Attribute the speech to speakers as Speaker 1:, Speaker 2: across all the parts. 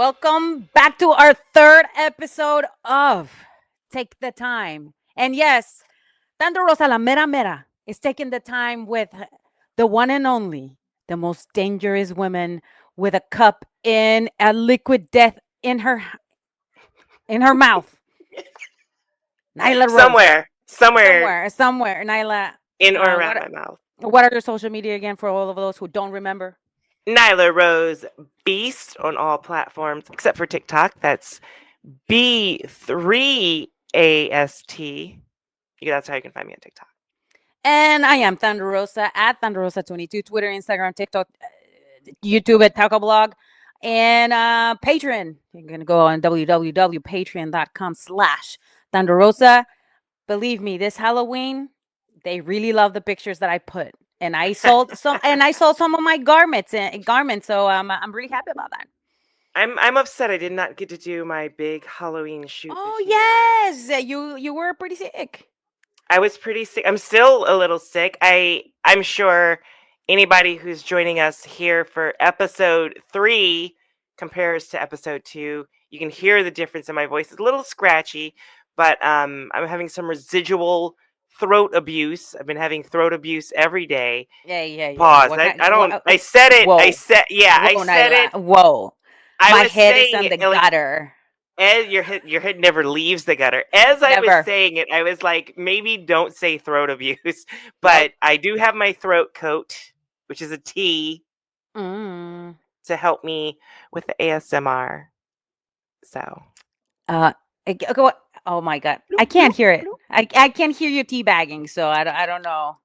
Speaker 1: Welcome back to our third episode of Take the Time. And yes, Thunder Rosa la mera mera is taking the time with the one and only, the most dangerous woman with a cup in a liquid death in her mouth. Nyla Rose.
Speaker 2: Somewhere
Speaker 1: Somewhere. Nyla,
Speaker 2: in or around
Speaker 1: what
Speaker 2: my mouth.
Speaker 1: what are your social media again for all of those who don't remember?
Speaker 2: Nyla Rose Beast on all platforms except for TikTok. That's B3AST. Yeah, that's how you can find me on TikTok.
Speaker 1: And I am Thunder Rosa at Thunder Rosa 22, Twitter, Instagram, TikTok, YouTube at Taco Blog, and Patreon. You're going to go on www.patreon.com/Thunder Rosa. Believe me, this Halloween, they really love the pictures that I put. And I sold some of my garments. So I'm really happy about that.
Speaker 2: I'm upset I did not get to do my big Halloween shoot
Speaker 1: Oh
Speaker 2: this year.
Speaker 1: yes, you were pretty sick.
Speaker 2: I was pretty sick. I'm still a little sick. I'm sure anybody who's joining us here for episode 3 compares to episode 2. You can hear the difference in my voice. It's a little scratchy, but I'm having some residual throat abuse. I've been having throat abuse every day.
Speaker 1: Yeah.
Speaker 2: Pause. I don't. I said it.
Speaker 1: Whoa.
Speaker 2: I said. Yeah. I
Speaker 1: Whoa,
Speaker 2: said
Speaker 1: Nyla.
Speaker 2: it.
Speaker 1: Whoa.
Speaker 2: I
Speaker 1: My
Speaker 2: was
Speaker 1: head is
Speaker 2: saying
Speaker 1: in the
Speaker 2: it like
Speaker 1: gutter.
Speaker 2: as your head never leaves the gutter. As I was
Speaker 1: Never.
Speaker 2: saying it, I was like, maybe don't say throat abuse,
Speaker 1: Nope.
Speaker 2: but I do have my throat coat, which is a tea
Speaker 1: Mm.
Speaker 2: to help me with the ASMR. So,
Speaker 1: Uh, oh my God. I
Speaker 2: bloop,
Speaker 1: can't
Speaker 2: bloop,
Speaker 1: hear it.
Speaker 2: bloop.
Speaker 1: I can't hear you teabagging, so I don't know.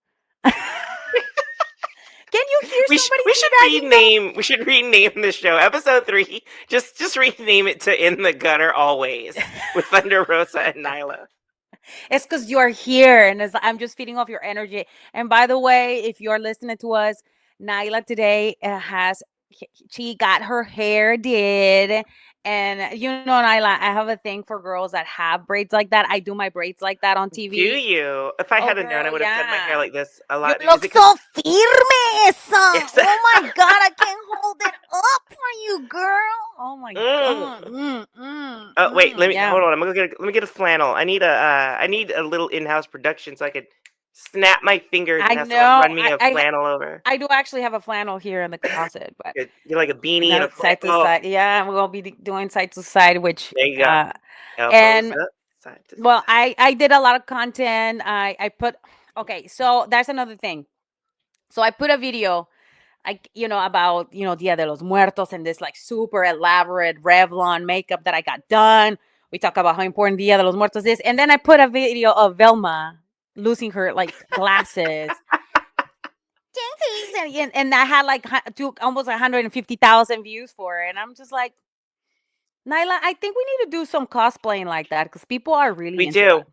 Speaker 1: Can you hear somebody teabagging though?
Speaker 2: We should rename the show episode 3. Just rename it to In the Gutter Always with Thunder Rosa and Nyla.
Speaker 1: It's because you're here, and I'm just feeding off your energy. And by the way, if you're listening to us, Nyla today she got her hair did, and Nyla, I have a thing for girls that have braids like that. I do my braids like that on
Speaker 2: Do
Speaker 1: TV.
Speaker 2: you? If I
Speaker 1: Oh,
Speaker 2: had known,
Speaker 1: girl,
Speaker 2: I would have done my hair
Speaker 1: yeah.
Speaker 2: like this a
Speaker 1: You
Speaker 2: lot. Is
Speaker 1: look
Speaker 2: it 'cause
Speaker 1: so firme, son.
Speaker 2: it's
Speaker 1: Oh my God, I can't hold it up for you, girl. Oh my God.
Speaker 2: Oh wait, let me
Speaker 1: Yeah.
Speaker 2: hold on. Let me get a flannel. I need a little in-house production so I could snap my fingers
Speaker 1: I
Speaker 2: and have someone
Speaker 1: know.
Speaker 2: run me a flannel over.
Speaker 1: I do actually have a flannel here in the closet, but
Speaker 2: Get like a beanie and a
Speaker 1: no,
Speaker 2: flannel.
Speaker 1: side to
Speaker 2: Oh,
Speaker 1: side. Yeah, we'll be doing side to side, which
Speaker 2: there you go. Elbows
Speaker 1: and
Speaker 2: up, side to
Speaker 1: well,
Speaker 2: side.
Speaker 1: I did a lot of content. I put okay, so that's another thing. So I put a video like about Dia de los Muertos and this like super elaborate Revlon makeup that I got done. We talk about how important Dia de los Muertos is, and then I put a video of Velma losing her like glasses. And I had like almost 150,000 views for it, and I'm just like, Nyla, I think we need to do some cosplaying like that because people are really
Speaker 2: We
Speaker 1: into that.
Speaker 2: do.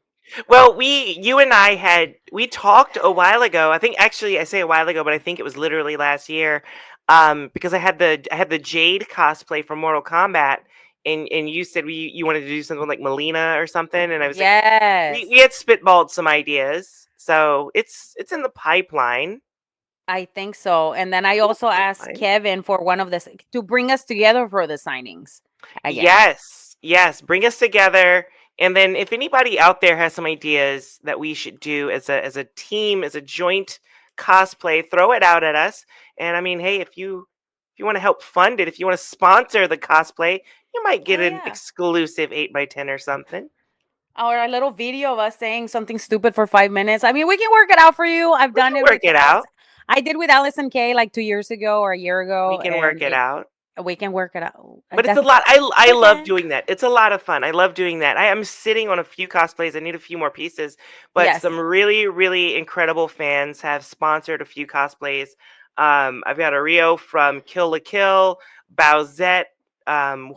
Speaker 2: Well, you and we talked a while ago. I think actually I say a while ago, but I think it was literally last year. Because I had the Jade cosplay from Mortal Kombat, and you said you wanted to do something like Melina or something, and I was like,
Speaker 1: Yes,
Speaker 2: we had spitballed some ideas, so it's in the pipeline.
Speaker 1: I think so. And then I
Speaker 2: In the
Speaker 1: also asked
Speaker 2: pipeline.
Speaker 1: Kevin for one of this to bring us together for the signings again.
Speaker 2: Yes, bring us together. And then if anybody out there has some ideas that we should do as a team, as a joint cosplay, throw it out at us. And I mean, hey, if you want to help fund it, if you want to sponsor the cosplay, you might get
Speaker 1: Oh
Speaker 2: an
Speaker 1: yeah.
Speaker 2: exclusive 8x10 or something.
Speaker 1: Or a little video of us saying something stupid for 5 minutes. I mean, we can work it out for you. I've
Speaker 2: We
Speaker 1: done
Speaker 2: can
Speaker 1: it
Speaker 2: work
Speaker 1: with
Speaker 2: it
Speaker 1: Alice.
Speaker 2: out.
Speaker 1: I did with Allison K like 2 years ago or a year
Speaker 2: We
Speaker 1: ago,
Speaker 2: can work
Speaker 1: and
Speaker 2: it out.
Speaker 1: we can work it out.
Speaker 2: But it's a
Speaker 1: That's
Speaker 2: lot. I love
Speaker 1: okay.
Speaker 2: doing that. It's a lot of fun. I love doing that. I am sitting on a few cosplays. I need a few more pieces, but
Speaker 1: Yes.
Speaker 2: some really incredible fans have sponsored a few cosplays. I've got a Rio from Kill la Kill, Bowsette.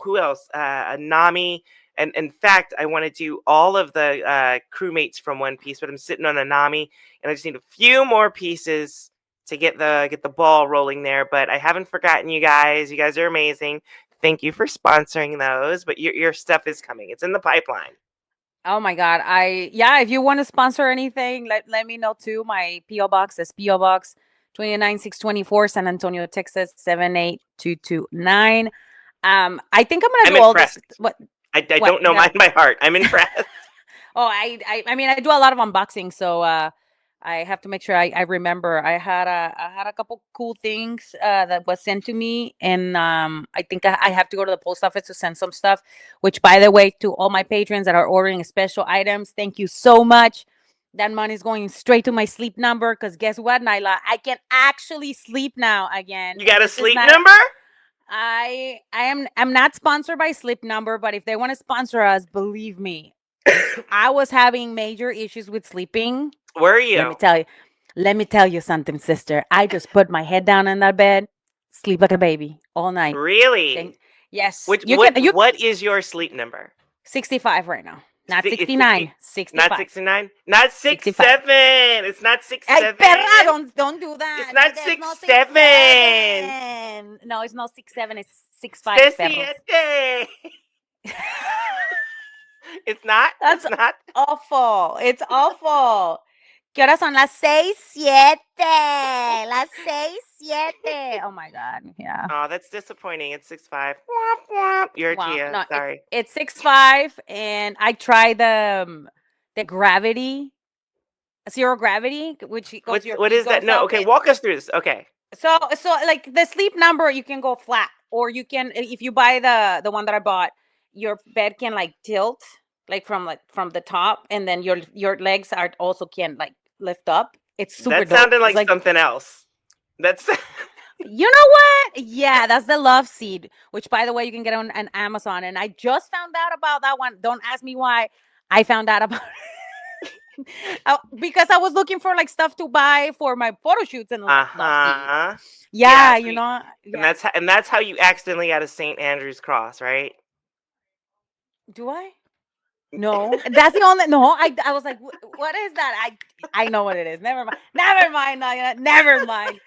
Speaker 2: Who else? Nami. And in fact, I want to do all of the crewmates from One Piece, but I'm sitting on a Nami, and I just need a few more pieces to get the ball rolling there. But I haven't forgotten you guys. You guys are amazing. Thank you for sponsoring those. But your stuff is coming. It's in the pipeline.
Speaker 1: Oh my God. Yeah, if you want to sponsor anything, let me know too. My PO box is PO Box 29624 San Antonio, Texas 78229. I think I'm gonna
Speaker 2: I'm
Speaker 1: do all this.
Speaker 2: impressed.
Speaker 1: What?
Speaker 2: I
Speaker 1: What?
Speaker 2: don't know mine by heart. I'm impressed.
Speaker 1: Oh, I mean, I do a lot of unboxing, so I have to make sure I remember. I had a couple cool things that was sent to me, and I think I have to go to the post office to send some stuff. Which, by the way, to all my patrons that are ordering special items, thank you so much. That money is going straight to my sleep number. Because guess what, Nyla? I can actually sleep now again,
Speaker 2: You
Speaker 1: and
Speaker 2: got a
Speaker 1: this is
Speaker 2: sleep
Speaker 1: not.
Speaker 2: number?
Speaker 1: I'm not sponsored by Sleep Number, but if they want to sponsor us, believe me, I was having major issues with sleeping.
Speaker 2: Where are
Speaker 1: Let me
Speaker 2: you?
Speaker 1: tell you. Let me tell you something, sister. I just put my head down in that bed, sleep like a baby all night.
Speaker 2: Really?
Speaker 1: Then yes,
Speaker 2: Which
Speaker 1: you can you
Speaker 2: what is your sleep number?
Speaker 1: 65 right now. Not
Speaker 2: It's
Speaker 1: 69,
Speaker 2: not
Speaker 1: 65.
Speaker 2: 69. Not
Speaker 1: 65.
Speaker 2: 67. It's not
Speaker 1: Hey, perra,
Speaker 2: 67.
Speaker 1: don't do
Speaker 2: It's
Speaker 1: that. No,
Speaker 2: not
Speaker 1: there's no
Speaker 2: 67.
Speaker 1: 67. No, it's not 67, it's 65 perros.
Speaker 2: 67. It's not.
Speaker 1: That's
Speaker 2: It's not.
Speaker 1: awful. It's awful. ¿Qué horas son? Las 6, 7. Las 6, 7. Oh my God. Yeah.
Speaker 2: Oh, that's disappointing. It's 6'5". Womp womp. You're a
Speaker 1: Wow.
Speaker 2: Gia.
Speaker 1: No,
Speaker 2: Sorry.
Speaker 1: it's 6'5", and I tried the gravity, zero gravity, which
Speaker 2: What
Speaker 1: it
Speaker 2: is that?
Speaker 1: goes
Speaker 2: No.
Speaker 1: up.
Speaker 2: Okay, walk us through this. Okay.
Speaker 1: So like the sleep number, you can go flat, or you can, if you buy the one that I bought, your bed can like tilt, like from the top, and then your legs are also can like lift up. It's super
Speaker 2: That
Speaker 1: dope.
Speaker 2: sounded
Speaker 1: It's
Speaker 2: like
Speaker 1: like,
Speaker 2: something else. That's
Speaker 1: you know what? Yeah, that's the love seed, which by the way you can get on Amazon. And I just found out about that one. Don't ask me why I found out about because I was looking for like stuff to buy for my photo shoots, and I was like, love seed.
Speaker 2: uh-huh. Yeah,
Speaker 1: Yeah,
Speaker 2: so
Speaker 1: yeah.
Speaker 2: and that's how you accidentally got a St. Andrew's cross, right?
Speaker 1: Do I? No, that's the only. No, I was like, what is that? I know what it is. Never mind. Never mind. Naya, never mind.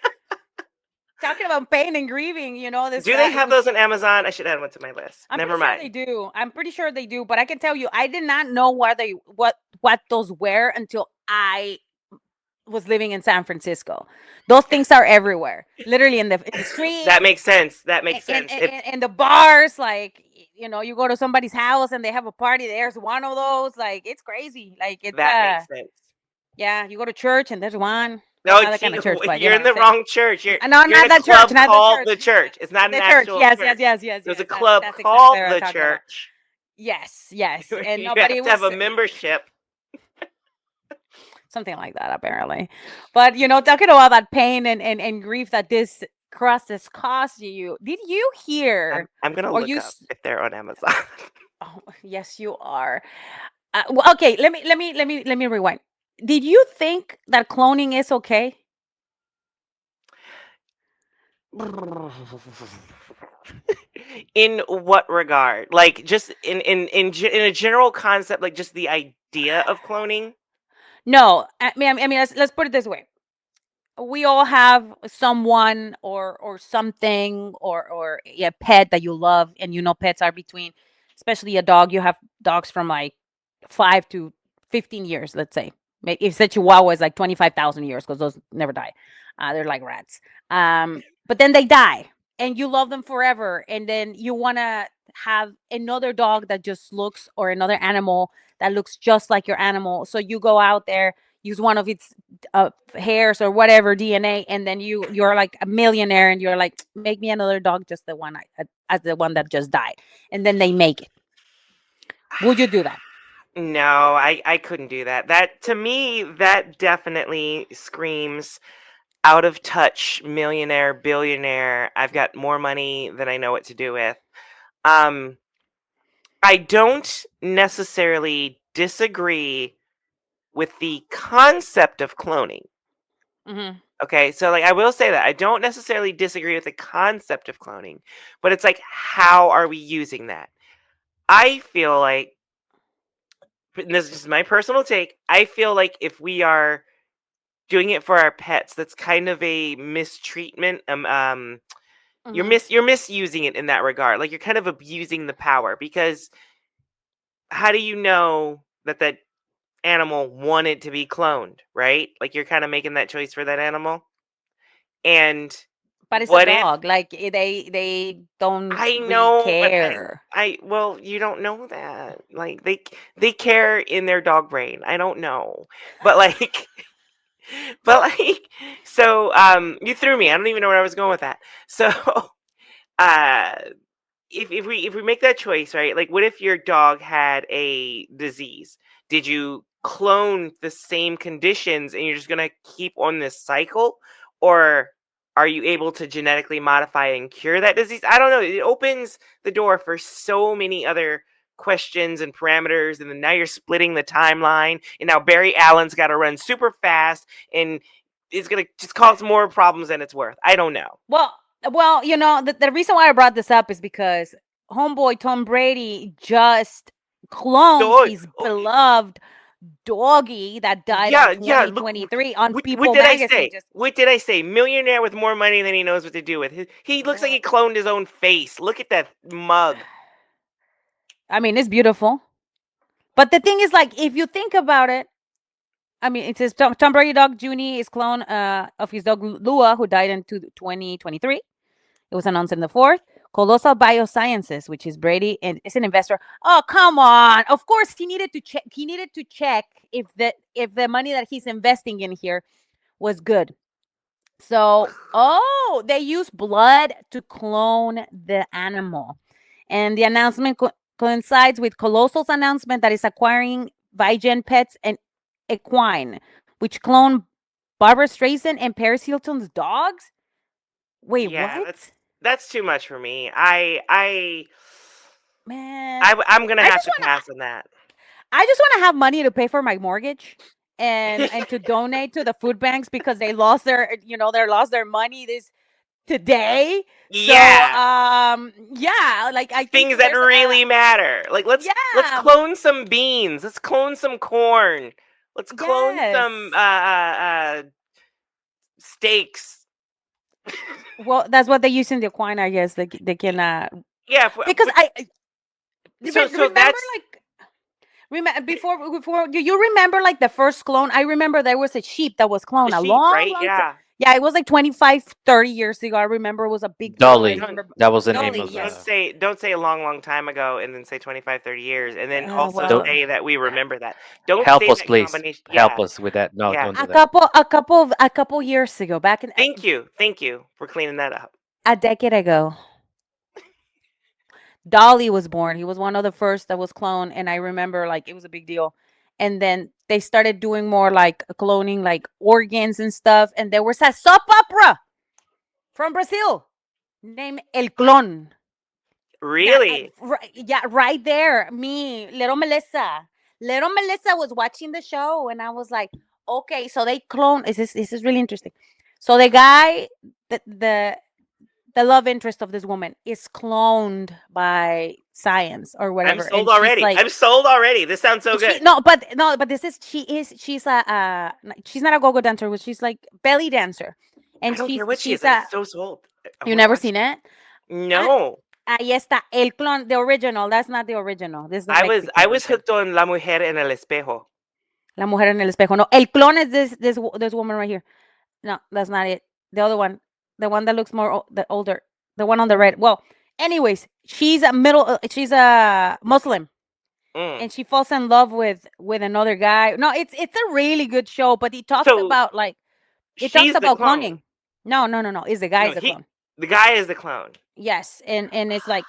Speaker 1: Talking about pain and grieving, this
Speaker 2: Do they have those
Speaker 1: which
Speaker 2: on Amazon? I should add one to my list.
Speaker 1: I'm
Speaker 2: Never
Speaker 1: pretty sure they
Speaker 2: mind.
Speaker 1: do. I'm pretty sure they do. But I can tell you, I did not know what those were until I was living in San Francisco. Those things are everywhere, literally in the
Speaker 2: That
Speaker 1: streets,
Speaker 2: makes sense. That
Speaker 1: in,
Speaker 2: makes
Speaker 1: in,
Speaker 2: sense. If
Speaker 1: in, in the bars. Like, you go to somebody's house and they have a party. There's one of those. Like, it's crazy. Like, it's
Speaker 2: that makes sense.
Speaker 1: yeah. You go to church and there's one. Well,
Speaker 2: No,
Speaker 1: not that kind
Speaker 2: gee,
Speaker 1: of church, but you
Speaker 2: you're
Speaker 1: know
Speaker 2: in
Speaker 1: what I'm
Speaker 2: the
Speaker 1: saying.
Speaker 2: wrong church.
Speaker 1: No,
Speaker 2: You're in
Speaker 1: not
Speaker 2: a
Speaker 1: that church.
Speaker 2: club
Speaker 1: Not the
Speaker 2: called
Speaker 1: church.
Speaker 2: the church. It's not an
Speaker 1: The church.
Speaker 2: actual
Speaker 1: Yes, yes,
Speaker 2: church.
Speaker 1: yes, yes,
Speaker 2: There's a
Speaker 1: yes.
Speaker 2: club
Speaker 1: That's exactly what
Speaker 2: called
Speaker 1: I'm
Speaker 2: the
Speaker 1: talking about.
Speaker 2: church.
Speaker 1: Yes, yes. And
Speaker 2: You
Speaker 1: nobody
Speaker 2: have to have
Speaker 1: was
Speaker 2: a membership.
Speaker 1: something like that, apparently. But talking about that pain and grief that this crust has caused you. Did you hear,
Speaker 2: I'm gonna
Speaker 1: or
Speaker 2: look
Speaker 1: you?
Speaker 2: up if they're on Amazon.
Speaker 1: Oh, yes, you are. Well, okay, let me rewind. Did you think that cloning is okay?
Speaker 2: In what regard? Like just in a general concept, like just the idea of cloning?
Speaker 1: No, I mean, let's put it this way. We all have someone or something or a pet that you love, and pets are between, especially a dog. You have dogs from like 5 to 15 years, let's say. If it's a Chihuahua, is like 25,000 years because those never die. They're like rats. But then they die, and you love them forever, and then you want to have another dog that just looks, or another animal that looks just like your animal. So you go out there, use one of its hairs or whatever DNA, and then you're like a millionaire, and you're like, make me another dog, just the one as the one that just died, and then they make it. Would you do that?
Speaker 2: No, I couldn't do that. That to me, that definitely screams out of touch millionaire, billionaire. I've got more money than I know what to do with. Um, I don't necessarily disagree with the concept of cloning.
Speaker 1: Hmm.
Speaker 2: Okay, so like I will say that I don't necessarily disagree with the concept of cloning, but it's like how are we using that? I feel like and this is just my personal take. I feel like if we are doing it for our pets, that's kind of a mistreatment.
Speaker 1: Hmm.
Speaker 2: You're misusing it in that regard. Like you're kind of abusing the power because how do you know that that animal wanted to be cloned, right? Like you're kind of making that choice for that animal. And
Speaker 1: But it's a
Speaker 2: What if
Speaker 1: dog. Like they don't
Speaker 2: I
Speaker 1: really
Speaker 2: know, but
Speaker 1: care.
Speaker 2: well, you don't know that. Like they care in their dog brain. I don't know. But like but like so you threw me. I don't even know where I was going with that. So uh if we make that choice, right? Like, what if your dog had a disease? Did you clone the same conditions and you're just gonna keep on this cycle, or are you able to genetically modify and cure that disease? I don't know. It opens the door for so many other questions and parameters, and then now you're splitting the timeline, and now Barry Allen's got to run super fast, and it's gonna just cause more problems than it's worth. I don't know.
Speaker 1: Well, the reason why I brought this up is because homeboy Tom Brady just cloned
Speaker 2: Dog.
Speaker 1: his beloved doggy that died on
Speaker 2: Yeah, yeah. Look,
Speaker 1: 2023 on
Speaker 2: what
Speaker 1: People
Speaker 2: did I
Speaker 1: magazine.
Speaker 2: say?
Speaker 1: Just
Speaker 2: What did I say? Millionaire with more money than he knows what to do with. He looks like he cloned his own face. Look at that mug.
Speaker 1: I mean, it's beautiful. But the thing is, like, if you think about it, I mean, it says Tom Brady dog Junie is clone of his dog Lua, who died in 2023. It was announced in the fourth. Colossal Biosciences, which is Brady, and is an investor. Oh, come on! Of course, he needed to check. He needed to check if the money that he's investing in here was good. So, they use blood to clone the animal, and the announcement coincides with Colossal's announcement that is acquiring Vigen Pets and Equine, which clone Barbara Streisand and Paris Hilton's dogs. Wait,
Speaker 2: Yeah,
Speaker 1: what?
Speaker 2: that's too much for me.
Speaker 1: Man,
Speaker 2: I'm gonna
Speaker 1: I
Speaker 2: have
Speaker 1: just
Speaker 2: to
Speaker 1: want to.
Speaker 2: pass on that.
Speaker 1: I just want to have money to pay for my mortgage and to donate to the food banks because they lost their money this today. So
Speaker 2: Yeah,
Speaker 1: yeah, like I think
Speaker 2: things that
Speaker 1: there's
Speaker 2: really matter. Like let's
Speaker 1: yeah,
Speaker 2: clone some beans. Let's clone some corn. Let's clone some
Speaker 1: yes.
Speaker 2: steaks.
Speaker 1: Well, that's what they use in the Equine, I guess. They can
Speaker 2: Yeah,
Speaker 1: because I
Speaker 2: so
Speaker 1: remember
Speaker 2: that's
Speaker 1: like remember before do you remember like the first clone? I remember there was a sheep that was
Speaker 2: the
Speaker 1: cloned a
Speaker 2: sheep, right?
Speaker 1: long time.
Speaker 2: Yeah.
Speaker 1: Yeah, it was like 25, 30 years ago. I remember it was a big deal. I
Speaker 3: Dolly.
Speaker 2: Don't
Speaker 1: remember
Speaker 3: That was the name
Speaker 1: Dolly,
Speaker 3: of
Speaker 2: don't
Speaker 3: the.
Speaker 1: yes.
Speaker 2: say a long time ago and then say 25, 30 years and then also
Speaker 3: Don't
Speaker 1: Well,
Speaker 2: say that we remember that. Don't
Speaker 3: help
Speaker 2: say
Speaker 3: us,
Speaker 2: that
Speaker 3: please.
Speaker 2: combination.
Speaker 3: Help
Speaker 2: Yeah.
Speaker 3: us with that. No,
Speaker 2: Yeah.
Speaker 3: don't do that.
Speaker 1: a couple years ago, back in
Speaker 2: Thank you. Thank you for cleaning that up.
Speaker 1: a decade ago, Dolly was born. He was one of the first that was cloned, and I remember like it was a big deal. And then they started doing more like cloning, like organs and stuff. And there was a soap opera from Brazil named El Clon. That
Speaker 2: Really?
Speaker 1: right, yeah, right there. Me, little Melissa was watching the show, and I was like, okay, so they clone. This is really interesting. So the guy, the the the love interest of this woman is cloned by science or
Speaker 2: I'm
Speaker 1: whatever,
Speaker 2: sold
Speaker 1: and she's
Speaker 2: already.
Speaker 1: like,
Speaker 2: I'm sold already. This sounds so
Speaker 1: she
Speaker 2: good.
Speaker 1: no, but no, but this is she's a she's not a go-go dancer, but she's like belly dancer,
Speaker 2: I
Speaker 1: and
Speaker 2: don't care what she is.
Speaker 1: she's
Speaker 2: I'm
Speaker 1: a
Speaker 2: so sold. I
Speaker 1: you
Speaker 2: want to
Speaker 1: never
Speaker 2: watch
Speaker 1: seen it?
Speaker 2: it. No.
Speaker 1: Ahí está, el clon, the original. That's not the original. This is the
Speaker 2: I
Speaker 1: Mexican
Speaker 2: was
Speaker 1: version.
Speaker 2: hooked on La Mujer en el Espejo.
Speaker 1: La mujer en el espejo. No, el clon is this woman right here. No, that's not it. The other one, the one that looks more the older, the one on the red. Well, anyways, she's a Muslim,
Speaker 2: Mm.
Speaker 1: and she falls in love with another guy. No, it's a really good show, but
Speaker 2: So
Speaker 1: it talks
Speaker 2: she's the
Speaker 1: about
Speaker 2: clone.
Speaker 1: cloning. No. Is the guy
Speaker 2: No,
Speaker 1: is a clone.
Speaker 2: the guy is the clone.
Speaker 1: Yes, and it's like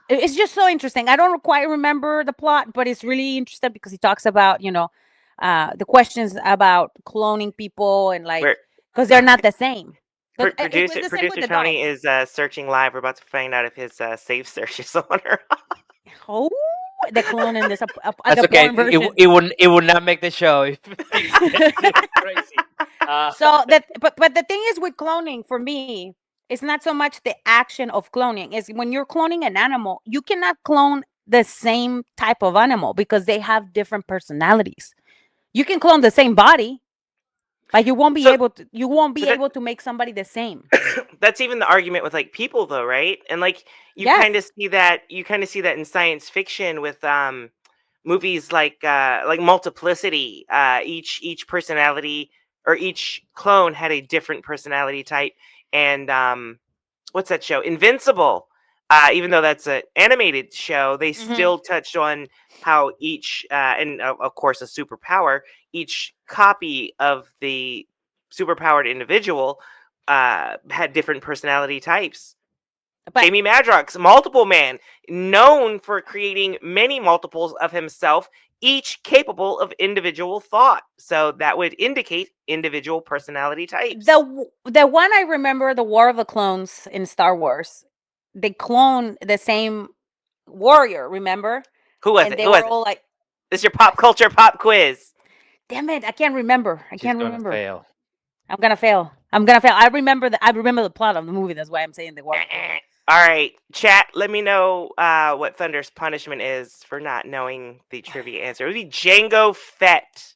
Speaker 1: it's just so interesting. I don't quite remember the plot, but it's really interesting because he talks about the questions about cloning people and like
Speaker 2: Where
Speaker 1: because they're not the same. Because it was
Speaker 2: producer
Speaker 1: the same with
Speaker 2: producer
Speaker 1: the
Speaker 2: Tony
Speaker 1: dogs.
Speaker 2: is searching live. We're about to find out if his save search is on her.
Speaker 1: Oh, the cloning this
Speaker 3: That's
Speaker 1: the
Speaker 3: okay.
Speaker 1: porn version.
Speaker 3: It would not make the show if things get too crazy.
Speaker 1: So that but the thing is with cloning for me, it's not so much the action of cloning. Is when you're cloning an animal, you cannot clone the same type of animal because they have different personalities. You can clone the same body, but
Speaker 2: So,
Speaker 1: you won't be
Speaker 2: but
Speaker 1: able to make somebody the same.
Speaker 2: that's even the argument with like people, though, right? And like
Speaker 1: Yes.
Speaker 2: you kind of see that in science fiction with movies like Multiplicity. Each personality or each clone had a different personality type, and what's that show? Invincible. Even though that's an animated show, they still touched on how each, and of course, a superpower, each copy of the superpowered individual had different personality types.
Speaker 1: But
Speaker 2: Jamie Madrox, multiple man, known for creating many multiples of himself, each capable of individual thought. So that would indicate individual personality types.
Speaker 1: the one I remember, the War of the Clones in Star Wars, they clone the same warrior. Remember?
Speaker 2: Who was
Speaker 1: And
Speaker 2: it?
Speaker 1: they
Speaker 2: Who
Speaker 1: were
Speaker 2: was it?
Speaker 1: all like,
Speaker 2: This is your pop culture pop quiz.
Speaker 1: "Damn it, I can't remember. I
Speaker 3: She's
Speaker 1: can't
Speaker 3: gonna
Speaker 1: remember.
Speaker 3: fail.
Speaker 1: I'm gonna fail. I'm gonna fail. I remember the plot of the movie. That's why I'm saying the War of the Clones."
Speaker 2: All right, chat. Let me know what Thunder's punishment is for not knowing the trivia answer. It would be Django Fett.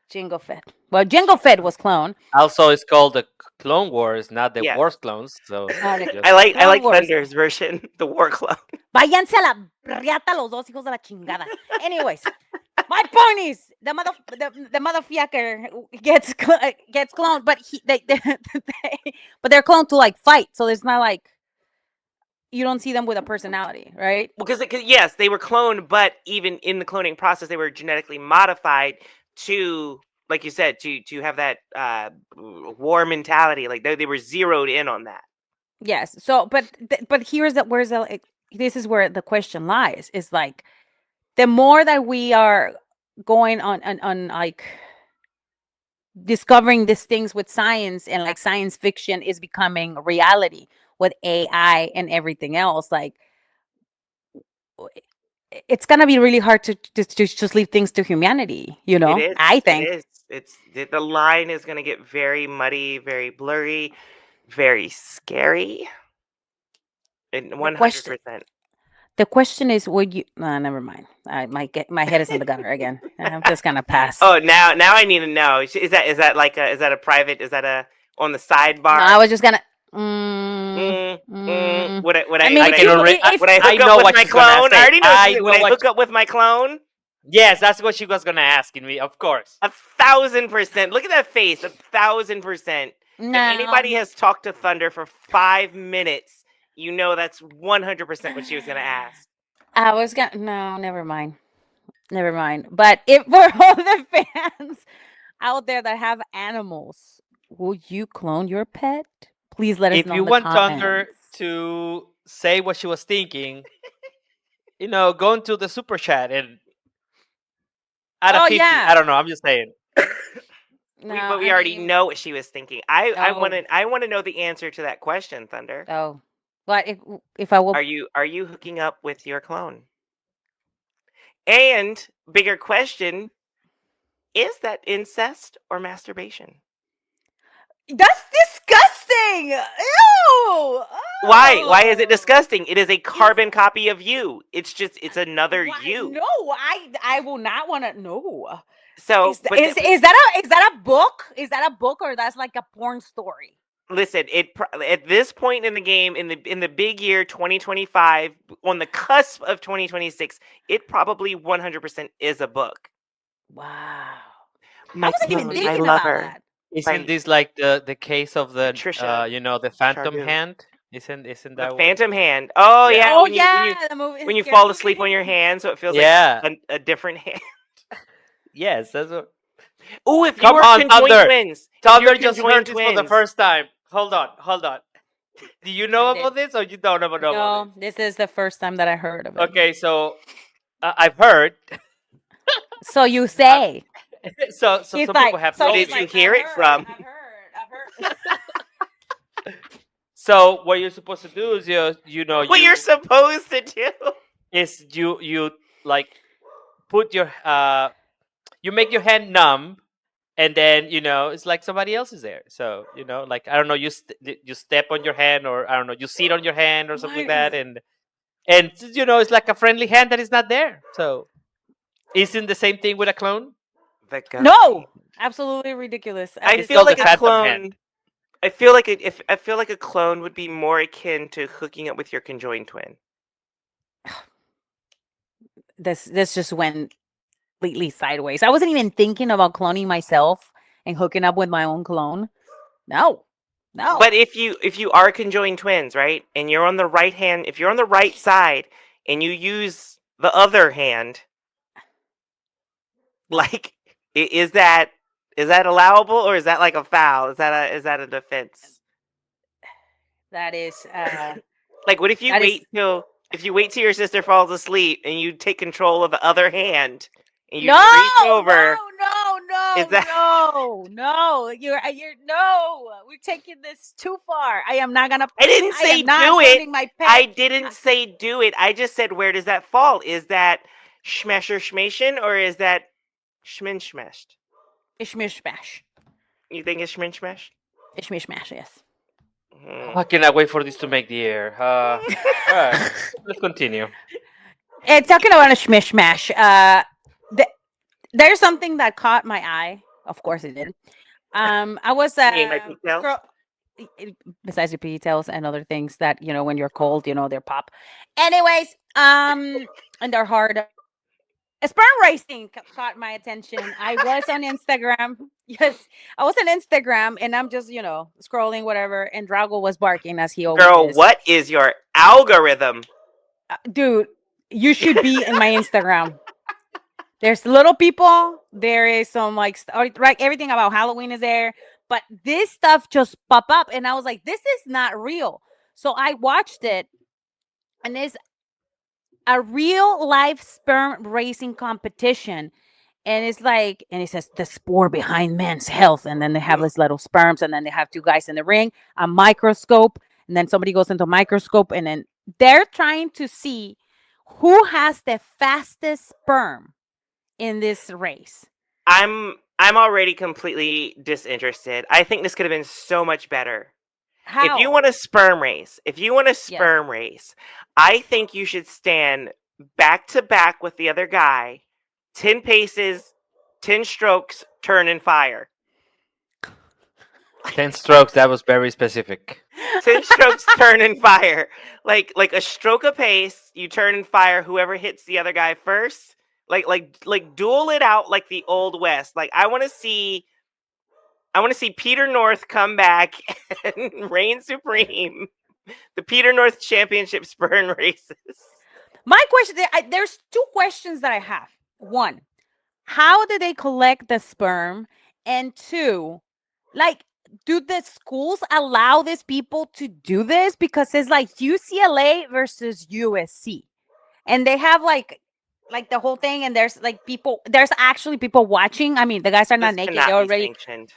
Speaker 1: Jango Fett. Well, Jango Fett was clone.
Speaker 3: Also, it's called the Clone Wars, not the
Speaker 2: Yes.
Speaker 3: Wars clones. So
Speaker 1: the
Speaker 2: I like
Speaker 1: Clone Wars.
Speaker 2: Thunder's version, the War Clone.
Speaker 1: Váyanse a la riata los dos hijos de la chingada. Anyways, my point is the motherfucker gets cloned, but but they're cloned to like fight, so it's not like you don't see them with a personality, right?
Speaker 2: Because yes, they were cloned, but even in the cloning process, they were genetically modified to, like you said, to have that war mentality. Like they were zeroed in on that.
Speaker 1: Yes. So, but this is where the question lies. Is like the more that we are going on like discovering these things with science, and like science fiction is becoming reality with AI and everything else, like it's gonna be really hard to just leave things to humanity.
Speaker 2: It is.
Speaker 1: I think.
Speaker 2: It is. The line is going to get very muddy, very blurry, very scary. And 100%.
Speaker 1: The question is, would you? Never mind. I might get my head is in the gutter again. I'm just gonna pass.
Speaker 2: Oh, now I need to know. Is that like is that a private? Is that a on the sidebar?
Speaker 1: No, I was just gonna.
Speaker 2: Would I
Speaker 1: mean,
Speaker 2: hook up
Speaker 3: I
Speaker 2: with
Speaker 3: know
Speaker 2: my
Speaker 3: what she's gonna
Speaker 2: clone?
Speaker 3: say.
Speaker 2: I already know.
Speaker 3: I
Speaker 2: Would
Speaker 3: know
Speaker 2: I hook up with my clone?
Speaker 3: Yes, that's what she was gonna ask me. Of course.
Speaker 2: 1,000%. Look at that face. 1,000%. If anybody has talked to Thunder for 5 minutes, you know that's 100% what she was gonna ask.
Speaker 1: I was gonna. No, never mind. Never mind. But if for all the fans out there that have animals, will you clone your pet? Please let us
Speaker 3: If
Speaker 1: know
Speaker 3: you
Speaker 1: in the
Speaker 3: want
Speaker 1: comments.
Speaker 3: Thunder to say what she was thinking, go into the super chat and add a 50.
Speaker 1: Yeah.
Speaker 3: I don't know. I'm just saying.
Speaker 2: But we already know what she was thinking. I want to know the answer to that question, Thunder.
Speaker 1: Oh, but if I will,
Speaker 2: Are you hooking up with your clone? And bigger question, is that incest or masturbation?
Speaker 1: that's disgusting. Ew.
Speaker 2: Why is it disgusting? It is a carbon copy of you. It's another you.
Speaker 1: No, I will not want to know.
Speaker 2: So
Speaker 1: Is that a book? Is that a book, or that's like a porn story?
Speaker 2: listen, at this point in the game, in the big year 2025, on the cusp of 2026, it probably 100% is a book.
Speaker 1: Wow.
Speaker 2: My
Speaker 1: I wasn't even
Speaker 2: clone,
Speaker 1: thinking
Speaker 2: I love
Speaker 1: about
Speaker 2: her.
Speaker 1: that.
Speaker 3: Isn't this like the case of the
Speaker 2: Patricia
Speaker 3: the Phantom
Speaker 2: Chargoon.
Speaker 3: Hand? Isn't
Speaker 2: The
Speaker 3: that one?
Speaker 2: Phantom Hand. Oh
Speaker 3: Yeah.
Speaker 2: yeah.
Speaker 1: Oh
Speaker 2: when you-
Speaker 1: yeah, the movie.
Speaker 2: when you
Speaker 1: scary
Speaker 2: fall
Speaker 1: movie.
Speaker 2: asleep on your hand, so it feels
Speaker 3: Yeah.
Speaker 2: like a different hand.
Speaker 3: Yes, that's what.
Speaker 2: Oh, if you
Speaker 3: Come
Speaker 2: were
Speaker 3: on,
Speaker 2: conjoined
Speaker 3: Thunder.
Speaker 2: twins.
Speaker 3: Thunder just heard this for the first time. Hold on. Do you know
Speaker 1: I did.
Speaker 3: about this, or you don't know about
Speaker 1: No, this is the first time that I heard of it.
Speaker 3: this? Okay, so I've heard.
Speaker 1: So you say.
Speaker 3: so
Speaker 1: He's
Speaker 3: some
Speaker 1: like-
Speaker 3: people have
Speaker 1: so
Speaker 3: told
Speaker 2: did
Speaker 3: me.
Speaker 2: you hear it from?
Speaker 1: I've heard.
Speaker 3: So what you're supposed to do is
Speaker 2: What you're supposed to do?
Speaker 3: is you like put your you make your hand numb, and then it's like somebody else is there. So like I don't know, you step on your hand, or I don't know, you sit on your hand or something like that, and it's like a friendly hand that is not there. So isn't the same thing with a clone?
Speaker 1: No, absolutely ridiculous.
Speaker 2: I
Speaker 3: It's
Speaker 2: feel
Speaker 3: called
Speaker 2: like
Speaker 3: the
Speaker 2: a
Speaker 3: Phantom
Speaker 2: clone.
Speaker 3: Hand.
Speaker 2: I feel like a clone would be more akin to hooking up with your conjoined twin.
Speaker 1: This just went completely sideways. I wasn't even thinking about cloning myself and hooking up with my own clone. No, No.
Speaker 2: But if you are conjoined twins, right, and you're on the right hand, if you're on the right side and you use the other hand, like, is that allowable or is that like a foul? Is that a defense?
Speaker 1: That is
Speaker 2: Like, what if you
Speaker 1: that is
Speaker 2: wait till your sister falls asleep and you take control of the other hand and you
Speaker 1: no,
Speaker 2: just reach
Speaker 1: no,
Speaker 2: over? Is
Speaker 1: no,
Speaker 2: that
Speaker 1: no, no. You're no. We're taking this too far. I am not gonna.
Speaker 2: I didn't
Speaker 1: I
Speaker 2: say
Speaker 1: am not
Speaker 2: do it.
Speaker 1: burning my pet.
Speaker 2: I didn't say do it. I just said where does that fall? Is that schmesher schmation or is that schmin schmeshed?
Speaker 1: Ishmish smash.
Speaker 2: You think it's schmin schmeshed?
Speaker 1: Ishmish smash. Yes.
Speaker 2: Mhm.
Speaker 3: I cannot wait for this to make the air. All right, let's continue.
Speaker 1: And talking about a shmish mash, there's something that caught my eye. Of course, it did. I was
Speaker 2: Me and my pigtails.
Speaker 1: scroll. Besides your pigtails and other things that when you're cold, they're pop. Anyways, and they're hard. Sperm racing caught my attention. I was on Instagram. Yes, I was on Instagram, and I'm just scrolling whatever, and Drago was barking as he always
Speaker 2: Girl,
Speaker 1: is.
Speaker 2: what is your algorithm?
Speaker 1: Dude, you should be in my Instagram. There's little people. There is some right, everything about Halloween is there, but this stuff just pop up, and I was like, this is not real. So I watched it, and it's a real life sperm racing competition. And it's like, and it says the sport behind men's health. And then they have this little sperms, and then they have two guys in the ring, a microscope, and then somebody goes into a microscope, and then they're trying to see who has the fastest sperm in this race.
Speaker 2: I'm already completely disinterested. I think this could have been so much better.
Speaker 1: How?
Speaker 2: If you want a sperm race,
Speaker 1: Yes.
Speaker 2: I think you should stand back to back with the other guy, 10 paces, 10 strokes, turn and fire.
Speaker 3: 10 strokes. That was very specific.
Speaker 2: 10 strokes, turn and fire. Like a stroke a pace, you turn and fire whoever hits the other guy first. Like duel it out like the old west. Like I want to see Peter North come back and reign supreme. The Peter North Championship sperm races.
Speaker 1: My question, there's two questions that I have. One, how do they collect the sperm? And two, like, do the schools allow these people to do this? Because it's like UCLA versus USC, and they have like the whole thing, and there's like people, there's actually people watching. I mean, the guys are not
Speaker 2: This
Speaker 1: naked;
Speaker 2: cannot
Speaker 1: they're
Speaker 2: be
Speaker 1: already.
Speaker 2: sanctioned.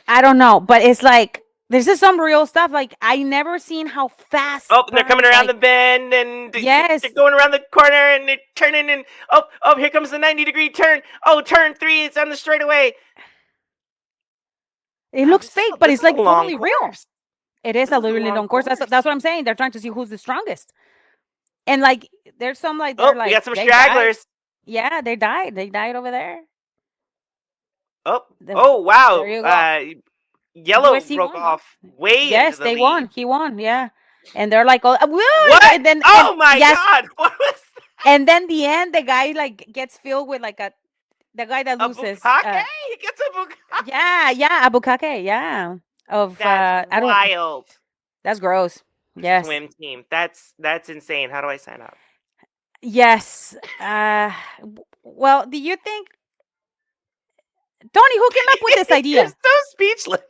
Speaker 1: I don't know, but it's like this is some real stuff. Like I never seen how fast.
Speaker 2: Oh, they're coming
Speaker 1: sperms,
Speaker 2: around the
Speaker 1: like,
Speaker 2: bend and
Speaker 1: yes,
Speaker 2: they're going around the corner and they're turning and oh, here comes the 90-degree turn. Oh, turn 3, it's on the straightaway.
Speaker 1: it looks fake, but
Speaker 2: This
Speaker 1: it's
Speaker 2: is a
Speaker 1: like
Speaker 2: long
Speaker 1: totally real.
Speaker 2: course.
Speaker 1: It is
Speaker 2: This
Speaker 1: a
Speaker 2: is a
Speaker 1: literally
Speaker 2: long
Speaker 1: long course.
Speaker 2: course.
Speaker 1: That's what I'm saying. They're trying to see who's the strongest. And like, there's some like
Speaker 2: Oh,
Speaker 1: they're
Speaker 2: we
Speaker 1: like
Speaker 2: got some
Speaker 1: they died.
Speaker 2: stragglers.
Speaker 1: Yeah, they died. They died over there.
Speaker 2: Oh, wow.
Speaker 1: There you go.
Speaker 2: Yellow
Speaker 1: USC
Speaker 2: broke
Speaker 1: won.
Speaker 2: off way into
Speaker 1: Yes,
Speaker 2: the
Speaker 1: they
Speaker 2: lead.
Speaker 1: won. He won. Yeah, and they're like, oh, woo!
Speaker 2: What?
Speaker 1: And then
Speaker 2: Oh my
Speaker 1: yes,
Speaker 2: God! What was
Speaker 1: and then the end, the guy like gets filled with like the guy that
Speaker 2: a
Speaker 1: loses.
Speaker 2: bukkake? He gets a bukkake.
Speaker 1: Yeah, abukake. Yeah, of
Speaker 2: That's
Speaker 1: I don't.
Speaker 2: wild.
Speaker 1: That's gross. Yes,
Speaker 2: Swim team. That's insane. How do I sign up?
Speaker 1: yes. Well, do you think Tony, who came up with this
Speaker 2: You're
Speaker 1: idea?
Speaker 2: so speechless.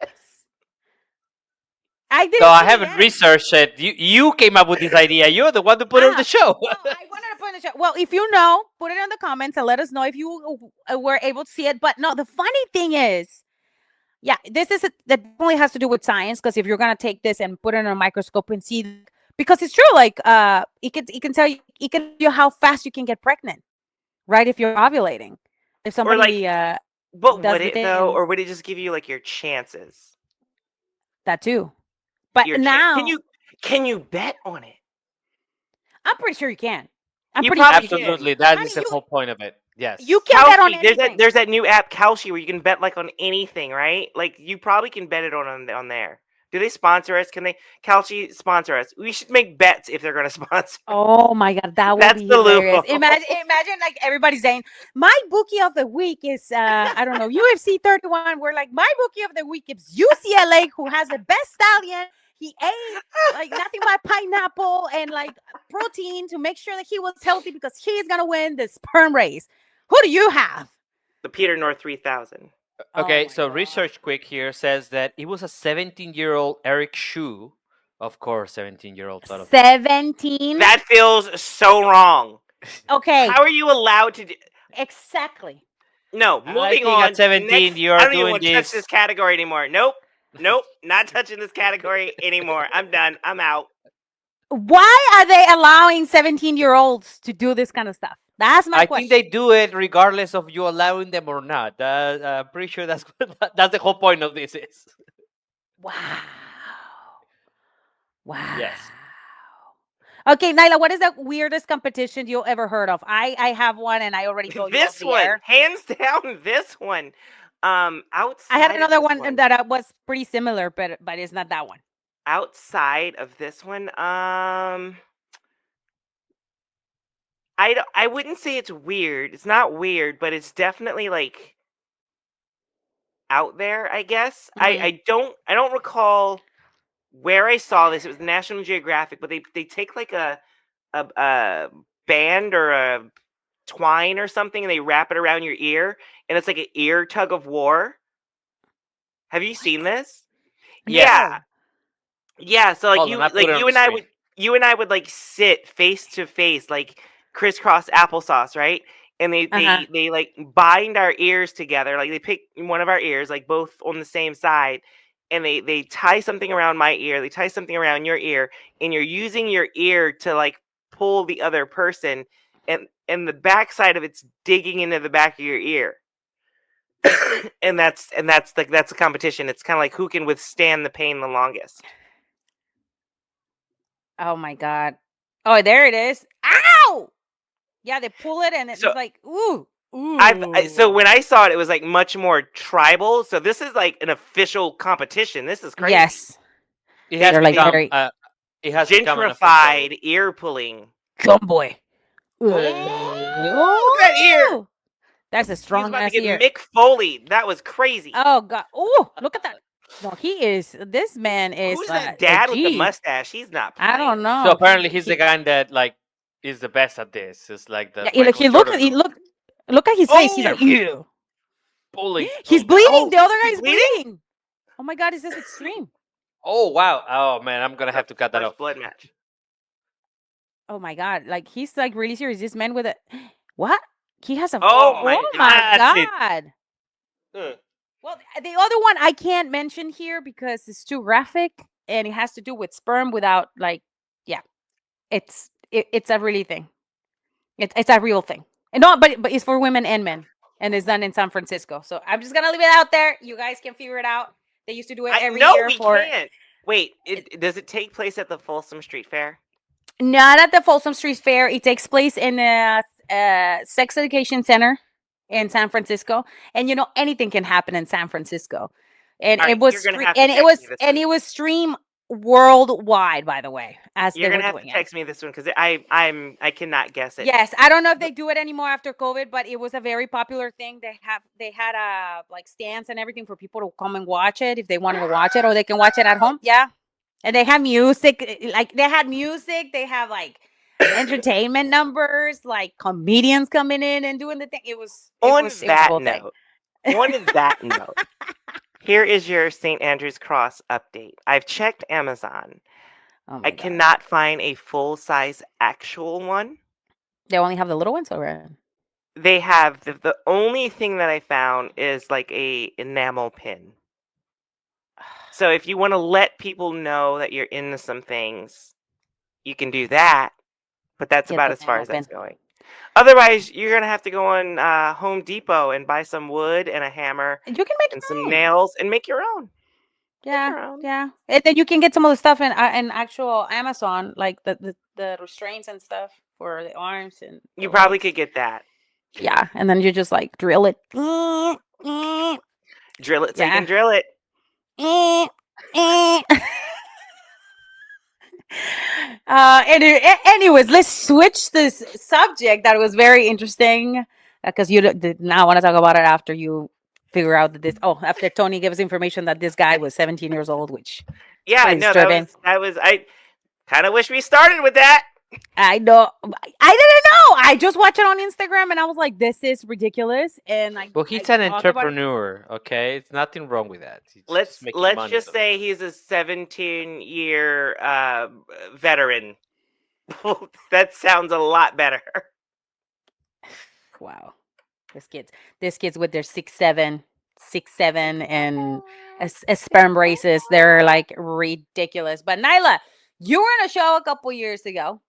Speaker 1: I didn't
Speaker 3: So I
Speaker 1: see the
Speaker 3: haven't
Speaker 1: end.
Speaker 3: researched it. You came up with this idea. You're the one to put it on the show.
Speaker 1: Well, I wanted to put in the show. Well, if you know, put it in the comments and let us know if you were able to see it. But no, the funny thing is, yeah, that definitely has to do with science. Because if you're gonna take this and put it in a microscope and see, because it's true, like it can tell you how fast you can get pregnant, right? If you're ovulating, if
Speaker 2: Or like,
Speaker 1: somebody
Speaker 2: but
Speaker 1: does
Speaker 2: would
Speaker 1: the
Speaker 2: it though,
Speaker 1: thing,
Speaker 2: or would it just give you like your chances?
Speaker 1: that too. But now
Speaker 2: Can you bet on it?
Speaker 1: I'm pretty sure you can. I'm
Speaker 2: You
Speaker 1: pretty
Speaker 2: probably
Speaker 1: sure you can.
Speaker 3: Absolutely. That
Speaker 1: Honey,
Speaker 3: is the whole point of it. Yes.
Speaker 1: you can bet on
Speaker 2: Kalshi,
Speaker 1: anything.
Speaker 2: there's that new app Kalshi where you can bet like on anything, right? Like you probably can bet it on there. Do they sponsor us? Can they, Calci, sponsor us? We should make bets if they're going to sponsor.
Speaker 1: Oh my god, that would
Speaker 2: That's
Speaker 1: be
Speaker 2: the
Speaker 1: hilarious.
Speaker 2: loophole.
Speaker 1: Imagine like everybody saying, "My bookie of the week is I don't know, UFC 31." We're like, "My bookie of the week is UCLA, who has the best stallion. He ate like nothing but pineapple and like protein to make sure that he was healthy because he's gonna win the sperm race." Who do you have?
Speaker 2: The Peter North 3000.
Speaker 1: Oh
Speaker 3: Okay,
Speaker 1: my
Speaker 3: so
Speaker 1: God.
Speaker 3: Research Quick here says that it was a 17-year-old Eric Shu. Of course, 17-year-old thought of
Speaker 1: 17.
Speaker 2: That feels so wrong.
Speaker 1: Okay,
Speaker 2: How are you allowed to do?
Speaker 1: exactly.
Speaker 2: No,
Speaker 3: I
Speaker 2: moving
Speaker 3: think
Speaker 2: on.
Speaker 3: at 17
Speaker 2: Next,
Speaker 3: you
Speaker 2: I
Speaker 3: are
Speaker 2: don't even
Speaker 3: doing
Speaker 2: want to touch this
Speaker 3: this.
Speaker 2: category anymore. Nope. Nope. Not touching this category anymore. I'm done. I'm out.
Speaker 1: Why are they allowing 17-year-olds to do this kind of stuff? That's my
Speaker 3: I think they
Speaker 1: question.
Speaker 3: do it regardless of you allowing them or not. I'm pretty sure that's that's the whole point of this is.
Speaker 1: Wow. Wow.
Speaker 3: Yes.
Speaker 1: Okay, Nyla, what is the weirdest competition you ever heard of? I have one and I already told you off
Speaker 2: This
Speaker 1: the
Speaker 2: one,
Speaker 1: air.
Speaker 2: hands down, this one.
Speaker 1: I had
Speaker 2: Outside of
Speaker 1: another
Speaker 2: this
Speaker 1: one
Speaker 2: one,
Speaker 1: that was pretty similar, but it's not that one.
Speaker 2: outside of this one, I wouldn't say it's weird. It's not weird, but it's definitely like out there, I guess.
Speaker 1: Mhm.
Speaker 2: I don't recall where I saw this. It was National Geographic, but they take like a band or a twine or something and they wrap it around your ear and it's like an ear tug of war. Have you seen
Speaker 1: What?
Speaker 2: this?
Speaker 3: Yes.
Speaker 2: Yeah.
Speaker 1: No.
Speaker 2: Yeah, so
Speaker 3: Hold on, I put it on the screen.
Speaker 2: you and I would like sit face to face like crisscross applesauce, right? And
Speaker 1: Uh-huh.
Speaker 2: they like bind our ears together. Like they pick one of our ears, like both on the same side, and they tie something around my ear, they tie something around your ear, and you're using your ear to like pull the other person and the backside of it's digging into the back of your ear. That's a competition. It's kind of like who can withstand the pain the longest.
Speaker 1: Oh my God. Oh, there it is. Ow! Yeah, they pull it and
Speaker 2: So
Speaker 1: it's like, ooh,
Speaker 2: so
Speaker 1: ooh.
Speaker 2: when I saw it, it was like much more tribal. So this is like an official competition. This is crazy.
Speaker 1: Yes.
Speaker 3: It
Speaker 2: They
Speaker 3: has
Speaker 1: They're like
Speaker 2: they
Speaker 3: become
Speaker 1: very
Speaker 3: it has become an official.
Speaker 2: gentrified ear pulling.
Speaker 1: come boy.
Speaker 2: Oh, look at that ear.
Speaker 1: Ooh. That's a
Speaker 2: He's
Speaker 1: strong
Speaker 2: about to
Speaker 1: ass
Speaker 2: get
Speaker 1: ear.
Speaker 2: Mick Foley. That was crazy.
Speaker 1: Oh God. Oh, look at that. No, this man is
Speaker 2: Who's that
Speaker 1: a
Speaker 2: dad with the
Speaker 1: G.
Speaker 2: mustache? He's not
Speaker 1: I don't
Speaker 2: playing.
Speaker 3: So
Speaker 1: know.
Speaker 3: apparently he's the guy that like is the best at this. It's like the
Speaker 1: Yeah,
Speaker 3: Michael Jordan
Speaker 1: he
Speaker 3: of
Speaker 1: look at his face. He's
Speaker 2: Oh,
Speaker 1: like, ew.
Speaker 3: pulling.
Speaker 1: He's
Speaker 3: Oh god.
Speaker 1: bleeding.
Speaker 2: oh,
Speaker 1: The other
Speaker 2: is he
Speaker 1: guy's
Speaker 2: bleeding?
Speaker 1: bleeding. Oh my God, is this extreme?
Speaker 3: Oh wow. Oh man, I'm gonna
Speaker 2: That's a
Speaker 3: have to cut that
Speaker 2: first
Speaker 3: off.
Speaker 2: blood match.
Speaker 1: Oh my God, like he's like really serious. This man with a what? He has a
Speaker 2: Oh
Speaker 1: oh
Speaker 2: my
Speaker 1: my
Speaker 2: god.
Speaker 3: That's it.
Speaker 1: God.
Speaker 3: Uh,
Speaker 1: Well, the other one I can't mention here because it's too graphic and it has to do with sperm without like, yeah, it's a really thing. It's a real thing. And no, but it's for women and men, and it's done in San Francisco. So I'm just gonna leave it out there. You guys can figure it out. They used to do it
Speaker 2: I
Speaker 1: every
Speaker 2: no,
Speaker 1: year
Speaker 2: we
Speaker 1: for
Speaker 2: can't. Wait,
Speaker 1: it,
Speaker 2: does it take place at the Folsom Street Fair?
Speaker 1: not at the Folsom Street Fair. It takes place in a sex education center in San Francisco, and you know anything can happen in San Francisco. And
Speaker 2: All
Speaker 1: it
Speaker 2: right,
Speaker 1: was
Speaker 2: you're gonna have to text me this one.
Speaker 1: it was streamed worldwide, by the way, as
Speaker 2: You're
Speaker 1: they were
Speaker 2: gonna have to
Speaker 1: doing it.
Speaker 2: text me this one because I cannot guess it.
Speaker 1: Yes, I don't know if they do it anymore after COVID, but it was a very popular thing. They had like stands and everything for people to come and watch it if they wanted to watch it, or they can watch it at home. Yeah, and they have music, like they had music. They have like entertainment numbers, like comedians coming in and doing the thing.
Speaker 2: On
Speaker 1: It was a
Speaker 2: that
Speaker 1: whole thing.
Speaker 2: note, on that note, here is your St. Andrew's Cross update. I've checked Amazon.
Speaker 1: Oh
Speaker 2: I
Speaker 1: my God,
Speaker 2: cannot find a full size actual one.
Speaker 1: they only have the little ones, or
Speaker 2: They have the only thing that I found is like a enamel pin. So if you want to let people know that you're into some things, you can do that. But that's
Speaker 1: get
Speaker 2: about
Speaker 1: the
Speaker 2: as far
Speaker 1: enamel
Speaker 2: as that's
Speaker 1: pin.
Speaker 2: going. Otherwise, you're gonna have to go on Home Depot and buy some wood and a hammer
Speaker 1: You can make
Speaker 2: and
Speaker 1: your
Speaker 2: some
Speaker 1: own.
Speaker 2: nails and make your own. Make
Speaker 1: Yeah,
Speaker 2: your own.
Speaker 1: yeah. And then you can get some of the stuff in actual Amazon, like the restraints and stuff for the arms and the
Speaker 2: You probably
Speaker 1: legs.
Speaker 2: could get that.
Speaker 1: Yeah, and then you just like drill it.
Speaker 2: Drill it so you
Speaker 1: Yeah.
Speaker 2: can drill it.
Speaker 1: Eh. Anyways, let's switch this subject that was very interesting because you did not want to talk about it after you figure out that after Tony gives information that this guy was 17 years old, which is
Speaker 2: Yeah,
Speaker 1: pretty
Speaker 2: no, that was
Speaker 1: disturbing.
Speaker 2: that was. I kind of wish we started with that.
Speaker 1: I know. I didn't know. I just watched it on Instagram and I was like, this is ridiculous. And
Speaker 3: Well,
Speaker 1: I
Speaker 3: he's an
Speaker 1: talk about it.
Speaker 3: entrepreneur. Okay, it's nothing wrong with that. He's just making
Speaker 2: Let's
Speaker 3: money out
Speaker 2: just
Speaker 3: of it.
Speaker 2: say he's a 17-year veteran. That sounds a lot better.
Speaker 1: Wow. These kids with their 6'7", and sperm braces, they're like ridiculous. But Nyla, you were in a show a couple years ago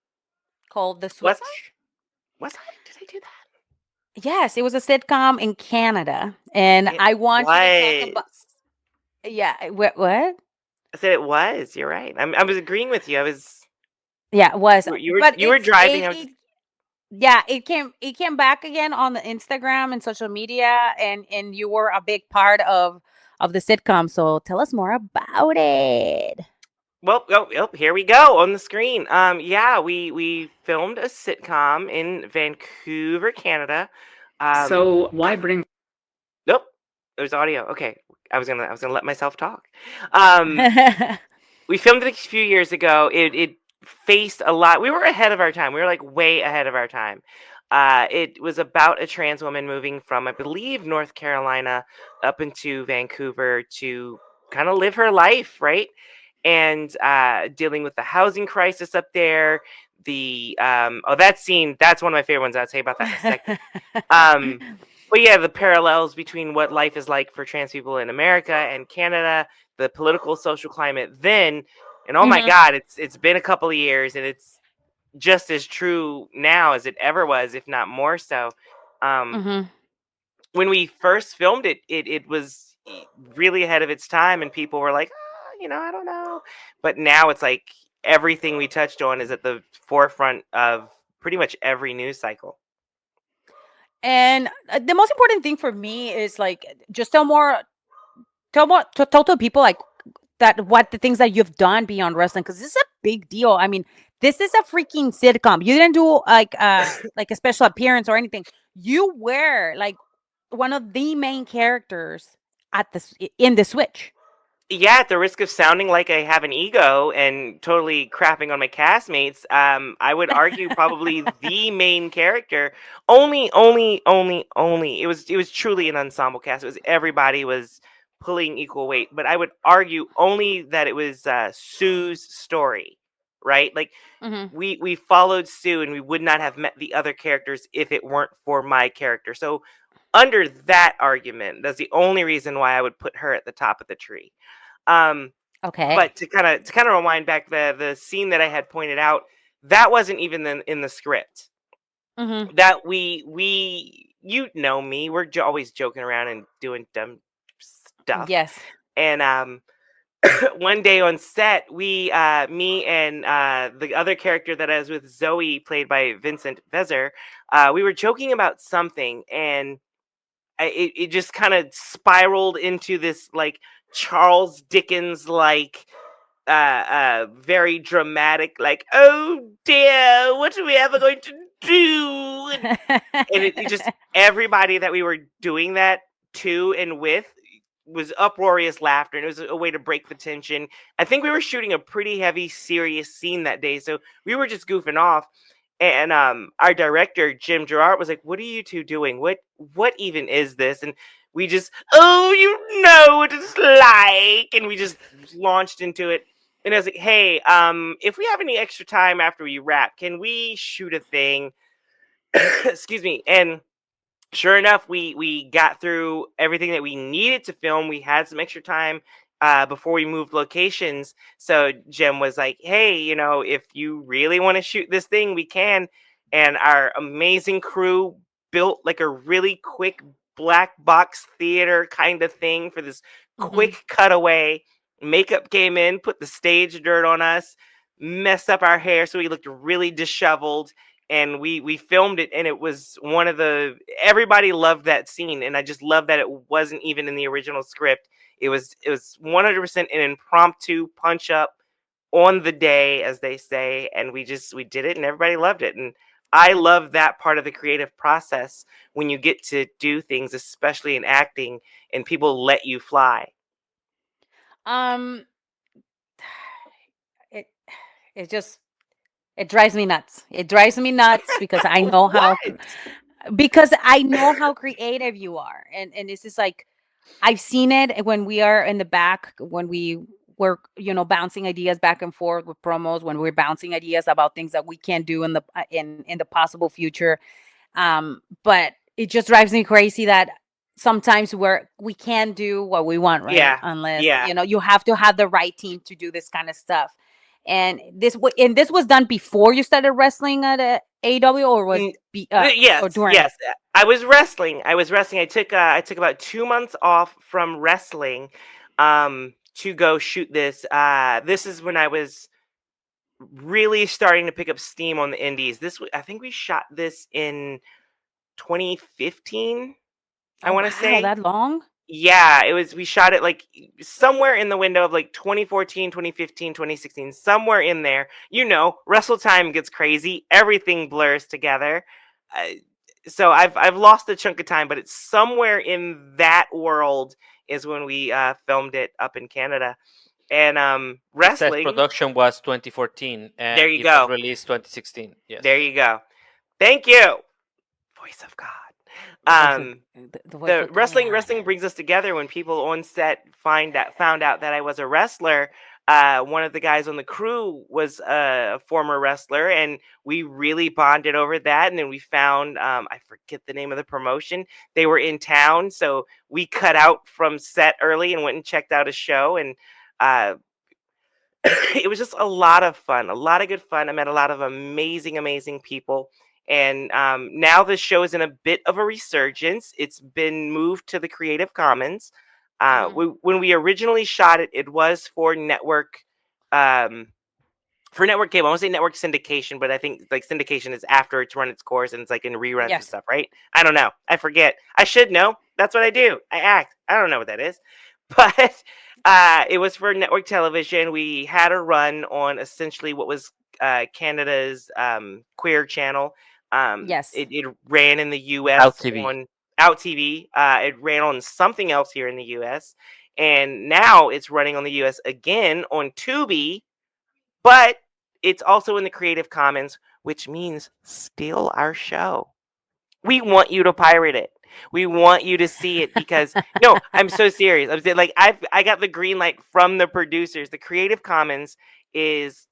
Speaker 1: called The
Speaker 2: Was I?
Speaker 1: Switch.
Speaker 2: Was I? Did I do that?
Speaker 1: Yes, it was a sitcom in Canada, and
Speaker 2: It
Speaker 1: I want you to talk about.
Speaker 2: was.
Speaker 1: Yeah, what?
Speaker 2: I said it was. You're right. I was agreeing with you. I was.
Speaker 1: Yeah, it was. But
Speaker 2: You were driving. I was.
Speaker 1: yeah, it came back again on the Instagram and social media, and you were a big part of the sitcom. So tell us more about it.
Speaker 2: Well, here we go on the screen. Yeah, we filmed a sitcom in Vancouver, Canada.
Speaker 4: So why bring
Speaker 2: Nope, there's audio. Okay, I was gonna let myself talk. Um, we filmed it a few years ago. It faced a lot. We were ahead of our time. We were like way ahead of our time. It was about a trans woman moving from, I believe, North Carolina up into Vancouver to kind of live her life, right? And dealing with the housing crisis up there. That scene, that's one of my favorite ones. I'll tell you about that in a second. Um, but yeah, the parallels between what life is like for trans people in America and Canada, the political social climate then, and oh my
Speaker 1: Mhm,
Speaker 2: God, it's been a couple of years and it's just as true now as it ever was, if not more so. Um,
Speaker 1: mhm.
Speaker 2: when we first filmed it, it was really ahead of its time, and people were like, I don't know. But now it's like everything we touched on is at the forefront of pretty much every news cycle.
Speaker 1: And the most important thing for me is like just tell to people like that what the things that you've done beyond wrestling because this is a big deal. I mean, this is a freaking sitcom. You didn't do like a special appearance or anything. You were like one of the main characters in the Switch.
Speaker 2: Yeah, at the risk of sounding like I have an ego and totally crapping on my castmates, I would argue probably the main character. Only. It was truly an ensemble cast. It was everybody was pulling equal weight, but I would argue only that it was Sue's story, right? Like
Speaker 1: Hmm.
Speaker 2: we followed Sue, and we would not have met the other characters if it weren't for my character. So under that argument, that's the only reason why I would put her at the top of the tree. Um,
Speaker 1: Okay.
Speaker 2: but to kind of rewind back, the scene that I had pointed out, that wasn't even in the script.
Speaker 1: Hmm.
Speaker 2: That we you know me, we're always joking around and doing dumb stuff.
Speaker 1: Yes.
Speaker 2: And one day on set, me and the other character that I was with, Zoe, played by Vincent Vezer, we were joking about something, and it just kind of spiraled into this like Charles Dickens like very dramatic, like, oh dear, what are we ever going to do? And it just everybody that we were doing that to and with was uproarious laughter, and it was a way to break the tension. I think we were shooting a pretty heavy, serious scene that day, so we were just goofing off. And our director Jim Gerard was like, "What are you two doing? What even is this?" And we just, "Oh, you know what it's like," and we just launched into it. And I was like, "Hey, if we have any extra time after we wrap, can we shoot a thing?" Excuse me. And sure enough, we got through everything that we needed to film. We had some extra time before we moved locations. So Jem was like, "Hey, if you really want to shoot this thing, we can." And our amazing crew built like a really quick black box theater kind of thing for this
Speaker 1: Hmm.
Speaker 2: quick cutaway. Makeup came in, put the stage dirt on us, messed up our hair so we looked really disheveled, and we filmed it, and it was everybody loved that scene, and I just love that it wasn't even in the original script. It was 100% an impromptu punch up on the day, as they say, and we did it, and everybody loved it. And I love that part of the creative process when you get to do things, especially in acting, and people let you fly.
Speaker 1: Um, it it just it drives me nuts. It drives me nuts because I know how
Speaker 2: What?
Speaker 1: because I know how creative you are, and it's just like I've seen it when we are in the back when we were bouncing ideas back and forth with promos when we're bouncing ideas about things that we can do in the in the possible future. But it just drives me crazy that sometimes we can't do what we want, right?
Speaker 2: Yeah,
Speaker 1: Unless
Speaker 2: yeah.
Speaker 1: you have to have the right team to do this kind of stuff. And this was done before you started wrestling at AEW, or was or
Speaker 2: Yes,
Speaker 1: during?
Speaker 2: yes. I was wrestling. I took about 2 months off from wrestling, to go shoot this. This is when I was really starting to pick up steam on the indies. I think we shot this in 2015. I
Speaker 1: Oh
Speaker 2: want to
Speaker 1: wow,
Speaker 2: say.
Speaker 1: that long?
Speaker 2: Yeah, it was. We shot it like somewhere in the window of like 2014, 2015, 2016, somewhere in there. Wrestle time gets crazy. Everything blurs together. Uh, so I've lost a chunk of time, but it's somewhere in that world is when we filmed it up in Canada. And
Speaker 3: It says
Speaker 2: wrestling.
Speaker 3: production was 2014
Speaker 2: There
Speaker 3: and
Speaker 2: you
Speaker 3: it was
Speaker 2: go.
Speaker 3: released 2016. Yes.
Speaker 2: There you go. Thank you, voice of God. Um,
Speaker 1: The voice
Speaker 2: the
Speaker 1: of
Speaker 2: wrestling
Speaker 1: God.
Speaker 2: wrestling brings us together. When people on set found out that I was a wrestler, one of the guys on the crew was a former wrestler, and we really bonded over that. And then we found, I forget the name of the promotion. They were in town, so we cut out from set early and went and checked out a show. And uh, it was just a lot of fun, a lot of good fun. I met a lot of amazing, amazing people. And now the show is in a bit of a resurgence. It's been moved to the Creative Commons. When we originally shot it, it was um, for network cable. I won't say network syndication, but I think like syndication is after it's run its course and it's like in reruns and
Speaker 1: Yes.
Speaker 2: stuff, right? I don't know. I forget. I should know. That's what I do. I act. I don't know what that is. But it was for network television. We had a run on essentially what was Canada's queer channel.
Speaker 1: Yes.
Speaker 2: It ran in the
Speaker 3: Out
Speaker 2: US
Speaker 3: TV.
Speaker 2: on Out TV. It ran on something else here in the US. And now it's running on the US again on Tubi, but it's also in the Creative Commons, which means steal our show. We want you to pirate it. We want you to see it because no, I'm so serious. I'm saying, like I got the green light from the producers. The Creative Commons is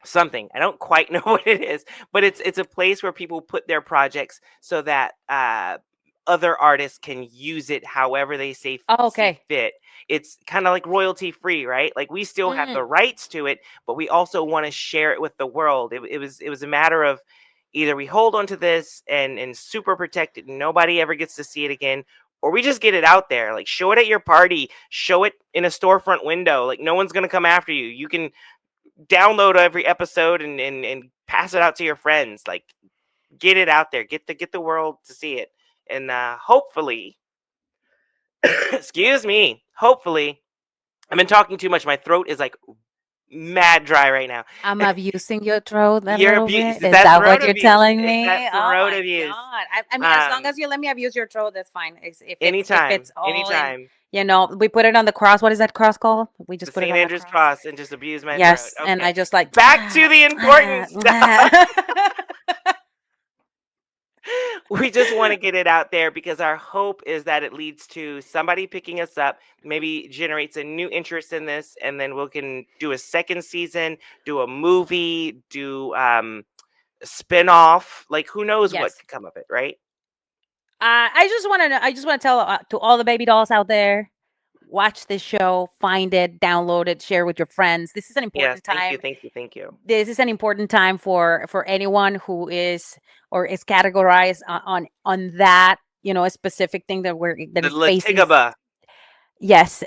Speaker 2: something. I don't quite know what it is, but it's a place where people put their projects so that other artists can use it however they
Speaker 1: Oh,
Speaker 2: see
Speaker 1: okay.
Speaker 2: fit. It's kind of like royalty free, right? Like we still have the
Speaker 1: Mm.
Speaker 2: rights to it, but we also want to share it with the world. It was a matter of either we hold on to this and super protect it and nobody ever gets to see it again, or we just get it out there. Like show it at your party, show it in a storefront window. Like no one's gonna come after you. You can download every episode and pass it out to your friends. Like get it out there. Get the world to see it. And hopefully, excuse me, hopefully, I've been talking too much. My throat is like mad dry right now.
Speaker 1: I'm abusing your throat a
Speaker 2: You're
Speaker 1: little
Speaker 2: abuse.
Speaker 1: bit.
Speaker 2: It's
Speaker 1: Is
Speaker 2: that
Speaker 1: that what
Speaker 2: throat
Speaker 1: you're
Speaker 2: abuse.
Speaker 1: telling
Speaker 2: It's that
Speaker 1: me? Oh
Speaker 2: throat
Speaker 1: my
Speaker 2: abuse.
Speaker 1: god! I mean, as long
Speaker 2: Um,
Speaker 1: as you let me abuse your throat, that's fine. If
Speaker 2: anytime,
Speaker 1: it's all in,
Speaker 2: anytime.
Speaker 1: we put it on the cross. What is that cross called? We
Speaker 2: The
Speaker 1: just put it
Speaker 2: St.
Speaker 1: on the
Speaker 2: Andrew's
Speaker 1: cross.
Speaker 2: cross and just abuse my throat.
Speaker 1: Yes, and I
Speaker 2: Okay.
Speaker 1: just like
Speaker 2: Back to the important stuff. We just want to get it out there because our hope is that it leads to somebody picking us up, maybe generates a new interest in this, and then we can do a second season, do a movie, do a spin-off. Like who knows what
Speaker 1: Yes.
Speaker 2: could come of it, right?
Speaker 1: I just want to tell to all the baby dolls out there, watch this show, find it, download it, share with your friends. This is an
Speaker 2: Yes,
Speaker 1: important
Speaker 2: thank you,
Speaker 1: time.
Speaker 2: thank you, thank you.
Speaker 1: This is an important time for anyone who is or is categorized on that a specific thing that
Speaker 2: The
Speaker 1: is facing.
Speaker 2: Latigaba.
Speaker 1: Yes.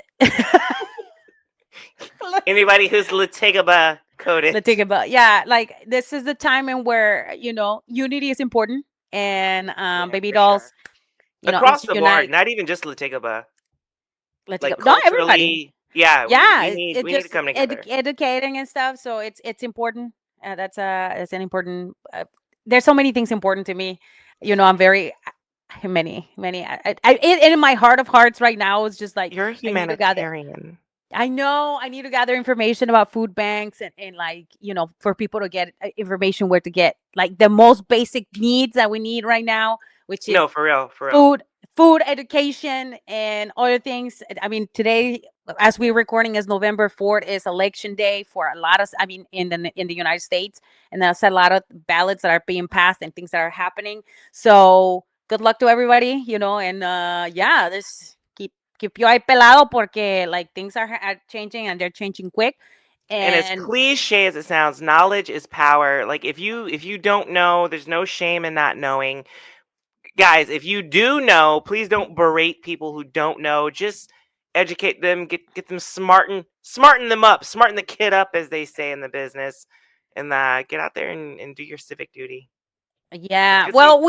Speaker 2: Anybody who's Latigaba coded.
Speaker 1: Latigaba. Yeah, like this is the time in where unity is important, and
Speaker 2: Yeah,
Speaker 1: baby
Speaker 2: for sure.
Speaker 1: dolls
Speaker 2: Across the board,
Speaker 1: unite.
Speaker 2: not even just Latigaba.
Speaker 1: Let's go.
Speaker 2: Like
Speaker 1: No, everybody.
Speaker 2: culturally, yeah,
Speaker 1: Yeah,
Speaker 2: we
Speaker 1: it
Speaker 2: need to
Speaker 1: just
Speaker 2: come together.
Speaker 1: educating and stuff. So it's important. That's an important. There's so many things important to me. I'm very many. In my heart of hearts right now, it's just like
Speaker 2: You're a
Speaker 1: I need to gather.
Speaker 2: humanitarian.
Speaker 1: I know I need to gather information about food banks and like, for people to get information where to get like the most basic needs that we need right now, which is
Speaker 2: No, for real, for real.
Speaker 1: food education and other things. I mean, today, as we're recording, is November 4th, is election day for a lot of, I mean, in the United States, and there's a lot of ballots that are being passed and things that are happening. So good luck to everybody, and yeah, this keep your eye pelado porque like things are changing and they're changing quick.
Speaker 2: And as
Speaker 1: And
Speaker 2: cliche as it sounds, knowledge is power. Like if you don't know, there's no shame in not knowing. Guys, if you do know, please don't berate people who don't know. Just educate them, get them smarten them up, smarten the kid up, as they say in the business, and get out there and do your civic duty. Let's
Speaker 1: yeah,
Speaker 2: get some
Speaker 1: well,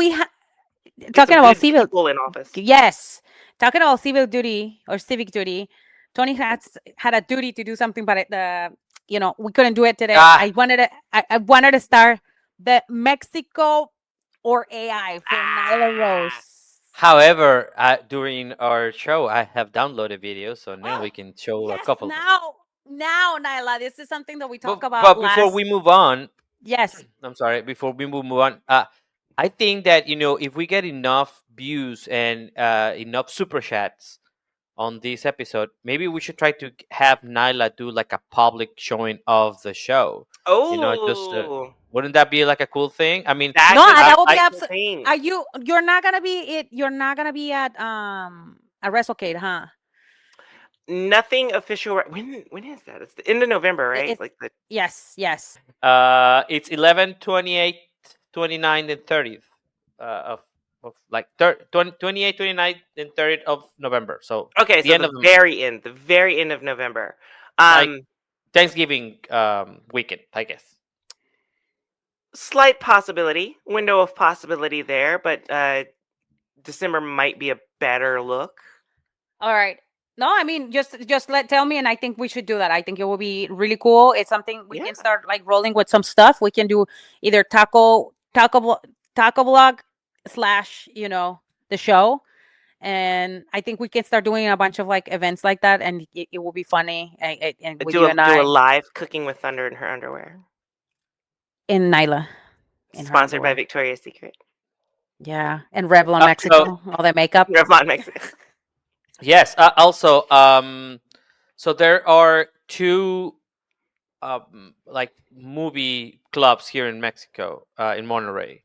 Speaker 2: get
Speaker 1: talking
Speaker 2: some
Speaker 1: about
Speaker 2: good
Speaker 1: civil.
Speaker 2: people in office.
Speaker 1: Yes. Talking about civil duty or civic duty, Tony has had a duty to do something, but we couldn't do it today.
Speaker 3: Ah,
Speaker 1: I wanted to start the Mexico or AI for Nyla
Speaker 2: Ah,
Speaker 1: Rose.
Speaker 3: however, during our show, I have downloaded videos, so now we can show a
Speaker 1: Yes,
Speaker 3: couple.
Speaker 1: now, Nyla, this is something that we talked about
Speaker 3: But before
Speaker 1: last.
Speaker 3: we move on,
Speaker 1: Yes.
Speaker 3: I'm sorry. Before we move on, I think that if we get enough views and enough super chats on this episode, maybe we should try to have Nyla do like a public showing of the show. Just
Speaker 2: oh,
Speaker 3: wouldn't that be like a cool thing? I mean,
Speaker 1: No,
Speaker 2: that could
Speaker 3: I,
Speaker 1: that
Speaker 2: be
Speaker 1: will be
Speaker 3: I
Speaker 2: a
Speaker 1: absolutely.
Speaker 2: thing.
Speaker 1: Are you're not gonna be it? You're not gonna be at a WrestleCade, huh?
Speaker 2: Nothing official. When is that? It's the end of November, right?
Speaker 1: It's
Speaker 2: Like the
Speaker 1: yes.
Speaker 3: it's 11, 28, 29, and 30th of like 28, 29, and 30th of November. So
Speaker 2: okay,
Speaker 3: the
Speaker 2: so
Speaker 3: end
Speaker 2: the
Speaker 3: of the month,
Speaker 2: very end of November.
Speaker 3: like
Speaker 2: Um,
Speaker 3: Thanksgiving weekend, I guess.
Speaker 2: Slight possibility, window of possibility there, but December might be a better look.
Speaker 1: All right. No, I mean just tell me, and I think we should do that. I think it will be really cool. It's something we
Speaker 2: Yeah,
Speaker 1: can start like rolling with some stuff. We can do either taco vlog slash the show, and I think we can start doing a bunch of like events like that, and it will be funny. And with
Speaker 2: do
Speaker 1: you
Speaker 2: a
Speaker 1: and
Speaker 2: do a
Speaker 1: I
Speaker 2: live cooking with Thunder in her underwear,
Speaker 1: in Nyla in her
Speaker 2: sponsored by
Speaker 1: underwear.
Speaker 2: Victoria's Secret.
Speaker 1: Yeah, and Revlon
Speaker 3: So
Speaker 1: Mexico, all that makeup.
Speaker 2: Revlon Mexico.
Speaker 3: yes, also, so there are two like movie clubs here in Mexico, in Monterrey,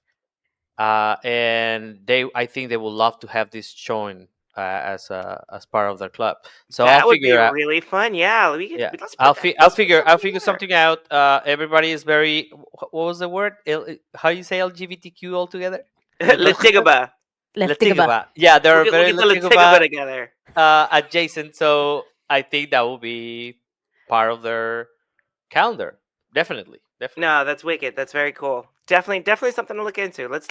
Speaker 3: and I think they would love to have this showing as part of their club. So I'll
Speaker 2: That would be
Speaker 3: figure out.
Speaker 2: really fun. Yeah, we could
Speaker 3: Yeah,
Speaker 2: let's put that.
Speaker 3: I'll
Speaker 2: Let's put
Speaker 3: figure
Speaker 2: something together.
Speaker 3: something out. Everybody is very. What was the word? How you say LGBTQ altogether?
Speaker 2: Latigaba.
Speaker 1: Let's think about.
Speaker 3: Latigova. Yeah,
Speaker 2: We'll
Speaker 3: they're
Speaker 2: get we'll
Speaker 3: very
Speaker 2: get the Latigaba
Speaker 3: Latigova
Speaker 2: together.
Speaker 3: adjacent. So I think that will be part of their calendar. Definitely.
Speaker 2: No, that's wicked. That's very cool. Definitely something to look into. Let's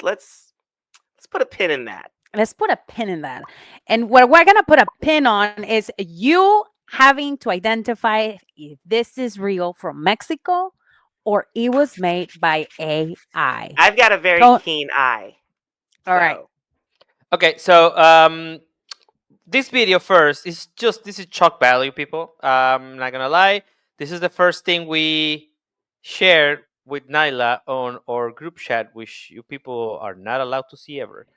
Speaker 2: put a pin in that.
Speaker 1: Let's put a pin in that. And what we're gonna put a pin on is you having to identify if this is real from Mexico or it was made by AI.
Speaker 2: I've got a very
Speaker 1: All
Speaker 2: keen eye.
Speaker 1: right.
Speaker 2: So
Speaker 3: Okay, so this video first this is shock value, people. Not gonna lie, this is the first thing we shared with Nyla on our group chat, which you people are not allowed to see ever.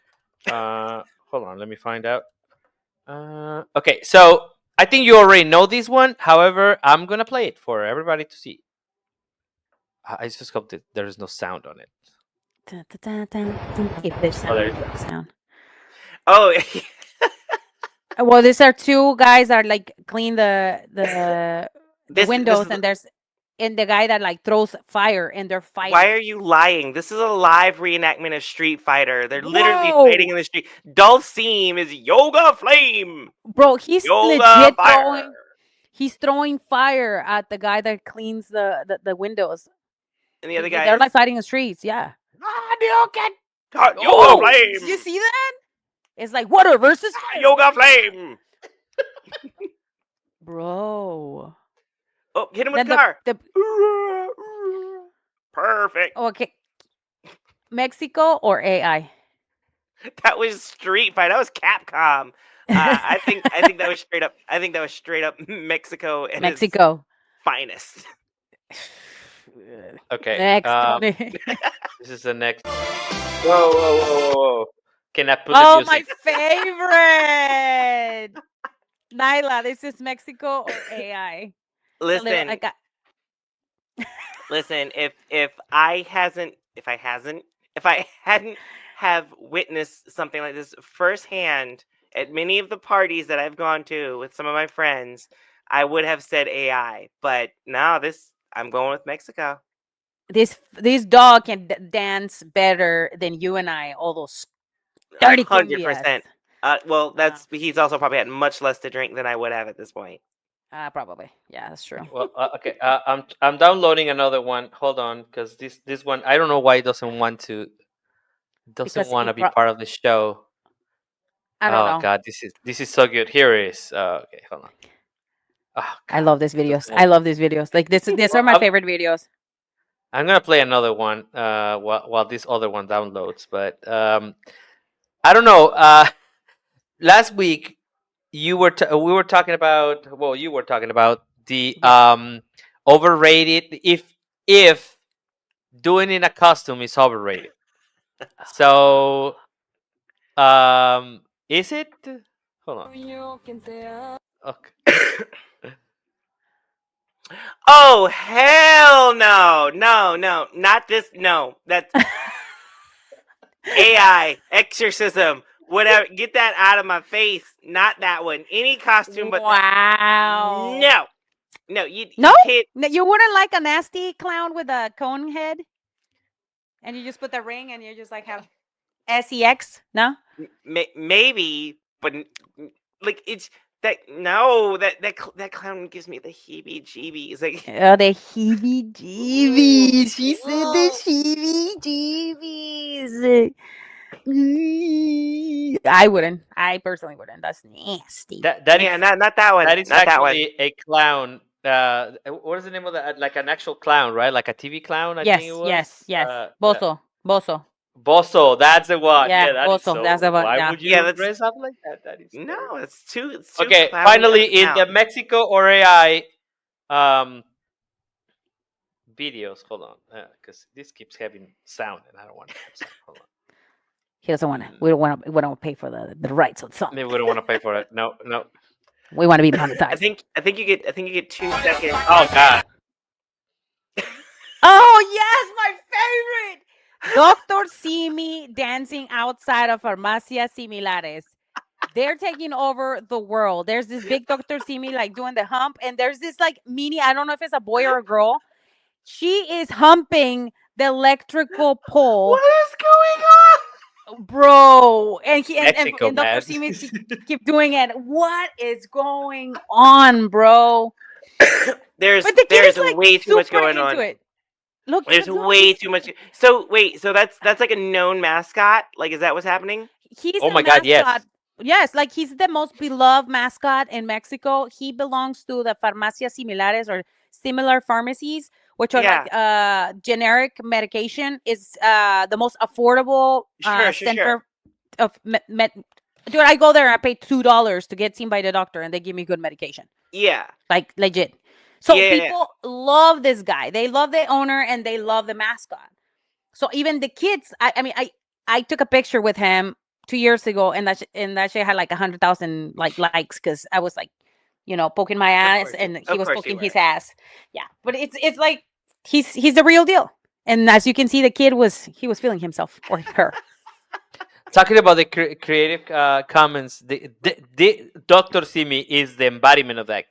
Speaker 3: Hold on, let me find out. Okay, so I think you already know this one. However, I'm gonna play it for everybody to see. I just hope that there is no sound on it.
Speaker 1: Dun, dun, dun, dun, dun. If there's
Speaker 3: Oh, there you
Speaker 1: sound,
Speaker 3: go.
Speaker 1: sound.
Speaker 2: oh
Speaker 1: Well, these are two guys that like clean the
Speaker 2: this
Speaker 1: windows,
Speaker 2: is
Speaker 1: and the guy that like throws fire, and they're fighting.
Speaker 2: why are you lying? This is a live reenactment of Street Fighter. They're literally
Speaker 1: Whoa!
Speaker 2: fighting in the street. Dulcime is Yoga Flame.
Speaker 1: Bro, he's
Speaker 2: Yoga
Speaker 1: legit
Speaker 2: Fire.
Speaker 1: he's throwing fire at the guy that cleans the windows.
Speaker 2: And the other
Speaker 1: They're
Speaker 2: guy
Speaker 1: like
Speaker 2: is
Speaker 1: fighting in the streets. Yeah.
Speaker 2: Yoga
Speaker 3: Oh!
Speaker 2: Flame.
Speaker 1: You see that? It's like water versus fire.
Speaker 2: Yoga Flame.
Speaker 1: bro.
Speaker 2: Oh, hit him with
Speaker 1: Then
Speaker 2: the car.
Speaker 1: the
Speaker 2: Perfect.
Speaker 1: okay, Mexico or AI?
Speaker 2: That was Street Fighter. That was Capcom. I think that was straight up. I think that was straight up Mexico at its
Speaker 1: Mexico.
Speaker 2: finest.
Speaker 3: Okay.
Speaker 1: Next, Tony.
Speaker 3: This is the next. Whoa, whoa, whoa, whoa, whoa! Can I put the
Speaker 1: Oh, my
Speaker 3: music?
Speaker 1: favorite. Nyla, this is Mexico or AI? It's a little
Speaker 2: Listen,
Speaker 1: like a,
Speaker 2: listen. If I hadn't have witnessed something like this firsthand at many of the parties that I've gone to with some of my friends, I would have said AI. But now I'm going with Mexico.
Speaker 1: this dog can dance better than you and I. All those dirty cumbias.
Speaker 2: 100%. Well,
Speaker 1: Uh,
Speaker 2: he's also probably had much less to drink than I would have at this point.
Speaker 1: probably. Yeah, that's true.
Speaker 3: Well, okay. I'm downloading another one. Hold on, because this one I don't know why it doesn't
Speaker 1: Because
Speaker 3: want to be part of the show.
Speaker 1: I don't
Speaker 3: Oh
Speaker 1: know.
Speaker 3: God, this is so good. Here it is. Okay, hold on. Oh
Speaker 1: I
Speaker 3: God,
Speaker 1: love these
Speaker 3: it doesn't
Speaker 1: videos.
Speaker 3: want-
Speaker 1: I love these videos. Like this. These are
Speaker 3: Well,
Speaker 1: my favorite videos.
Speaker 3: I'm gonna play another one while this other one downloads. But I don't know. Last week we were talking about. Well, you were talking about the
Speaker 1: Yes.
Speaker 3: overrated. If doing in a costume is overrated. So is it? Hold on. Okay.
Speaker 2: Oh hell no, no, no, not this. No, that's AI exorcism. Whatever, get that out of my face. Not that one. Any costume but that.
Speaker 1: Wow.
Speaker 2: No, no, you
Speaker 1: No?
Speaker 2: can't.
Speaker 1: No, you wouldn't like a nasty clown with a cone head, and you just put the ring, and you just like have sex. No.
Speaker 2: Maybe, but like it's that. No, that clown gives me the heebie-jeebies. Like,
Speaker 1: Oh, the heebie-jeebies. She said the heebie-jeebies. I wouldn't. I personally wouldn't. That's nasty.
Speaker 3: That
Speaker 2: yeah,
Speaker 3: is
Speaker 2: not that one.
Speaker 3: that is
Speaker 2: Not that one.
Speaker 3: actually a clown. What is the name of that? Like an actual clown, right? Like a TV clown, I think it
Speaker 1: Yes,
Speaker 3: was.
Speaker 1: yes, yes. Bozo. Bozo.
Speaker 3: Bosso, that's the one.
Speaker 1: Yeah,
Speaker 3: Yeah, that is
Speaker 1: Bozo. That's
Speaker 3: so.
Speaker 1: the one.
Speaker 3: Why
Speaker 1: Yeah.
Speaker 3: would
Speaker 2: Yeah,
Speaker 3: you
Speaker 2: that's
Speaker 3: dress up like that? That is
Speaker 2: no.
Speaker 3: terrible.
Speaker 2: It's too
Speaker 3: Okay,
Speaker 2: clowny of
Speaker 3: finally
Speaker 2: a
Speaker 3: in the
Speaker 2: clown.
Speaker 3: Mexico or AI um videos. Hold on, because this keeps having sound, and I don't want to have sound. Hold on.
Speaker 1: He doesn't want to. We don't want to. We don't pay for the rights of the song.
Speaker 3: Maybe we don't want to pay for it. No, no.
Speaker 1: We want to be
Speaker 2: I
Speaker 1: monetized.
Speaker 2: think you get 2 seconds.
Speaker 3: Oh God.
Speaker 1: Oh yes, my favorite. Doctor Simi dancing outside of Farmacia Similares. They're taking over the world. There's this big Doctor Simi like doing the hump, and there's this like mini. I don't know if it's a boy or a girl. She is humping the electrical pole,
Speaker 2: What is going on?
Speaker 1: bro. And he and,
Speaker 3: Mexico,
Speaker 1: and Doctor
Speaker 3: man.
Speaker 1: Simi keep doing it. What is going on, bro?
Speaker 2: There's
Speaker 1: But the kid
Speaker 2: there's
Speaker 1: is like
Speaker 2: way too much
Speaker 1: super
Speaker 2: going
Speaker 1: into
Speaker 2: on.
Speaker 1: it. Look,
Speaker 2: There's
Speaker 1: look what
Speaker 2: way
Speaker 1: he's
Speaker 2: too much. So wait, so that's like a known mascot. Like, is that what's happening?
Speaker 1: he's
Speaker 3: Oh
Speaker 1: a
Speaker 3: my God, yes.
Speaker 1: mascot. Yes, like he's the most beloved mascot in Mexico. He belongs to the farmacias similares or similar pharmacies, which are
Speaker 2: Yeah.
Speaker 1: like generic medication. Is the most affordable
Speaker 2: Sure.
Speaker 1: center of dude. I go there and I pay $2 to get seen by the doctor, and they give me good medication,
Speaker 2: Yeah.
Speaker 1: like legit. So
Speaker 2: Yeah.
Speaker 1: people love this guy. They love the owner and they love the mascot. So even the kids, I mean, I took a picture with him 2 years ago, and that shit had like 100,000 like likes because I was like, poking my ass,
Speaker 2: course
Speaker 1: and he
Speaker 2: of
Speaker 1: was
Speaker 2: course you
Speaker 1: poking his
Speaker 2: were.
Speaker 1: ass. Yeah, but it's like he's the real deal. And as you can see, the kid was feeling himself or her.
Speaker 3: Talking about the creative commons, the Dr. Simi is the embodiment of that.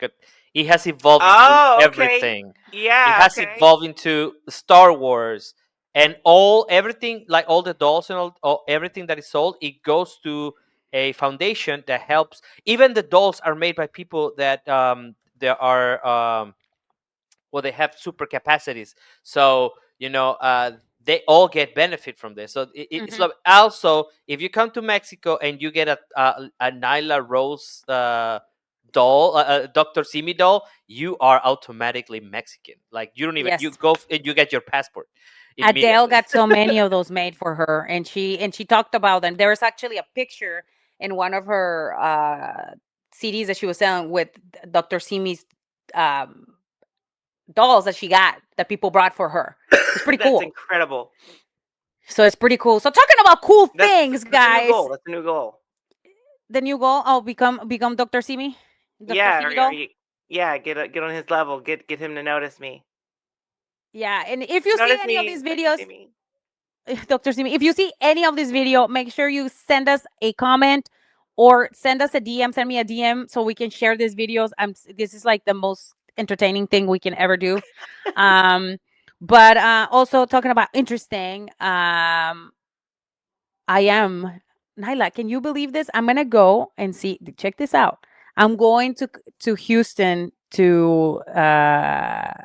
Speaker 3: He has evolved into
Speaker 2: Oh, okay.
Speaker 3: everything. He
Speaker 2: Yeah.
Speaker 3: has
Speaker 2: Okay.
Speaker 3: evolved into Star Wars and everything, like all the dolls and all everything that is sold. It goes to a foundation that helps. Even the dolls are made by people that there are well, they have super capacities. So they all get benefit from this. So it's
Speaker 1: Mhm.
Speaker 3: like, also, if you come to Mexico and you get a Nyla Rose doll, Dr. Simi doll, you are automatically Mexican. Like you don't even
Speaker 1: Yes.
Speaker 3: you go and you get your passport
Speaker 1: Adele
Speaker 3: immediately.
Speaker 1: got so many of those made for her, and she talked about them. There was actually a picture in one of her CDs that she was selling with Dr. Simi's um, dolls that she got that people brought for her. It's pretty
Speaker 2: That's
Speaker 1: cool.
Speaker 2: incredible.
Speaker 1: So it's pretty cool. So talking about cool things,
Speaker 2: That's a new
Speaker 1: guys.
Speaker 2: goal. That's a new goal.
Speaker 1: The new goal, oh, become Dr. Simi, Dr.
Speaker 2: Yeah,
Speaker 1: Simi doll.
Speaker 2: yeah. Get on his level. Get him to notice me.
Speaker 1: Yeah, and if you see
Speaker 2: Notice
Speaker 1: any of
Speaker 2: me,
Speaker 1: these
Speaker 2: Dr.
Speaker 1: videos,
Speaker 2: Simi.
Speaker 1: Dr. Simi, if you see any of this video, make sure you send us a comment or send us a DM. Send me a DM so we can share these videos. This is like the most entertaining thing we can ever do. Um, but also talking about interesting. I am Nyla. Can you believe this? I'm gonna go and see. Check this out. I'm going to Houston to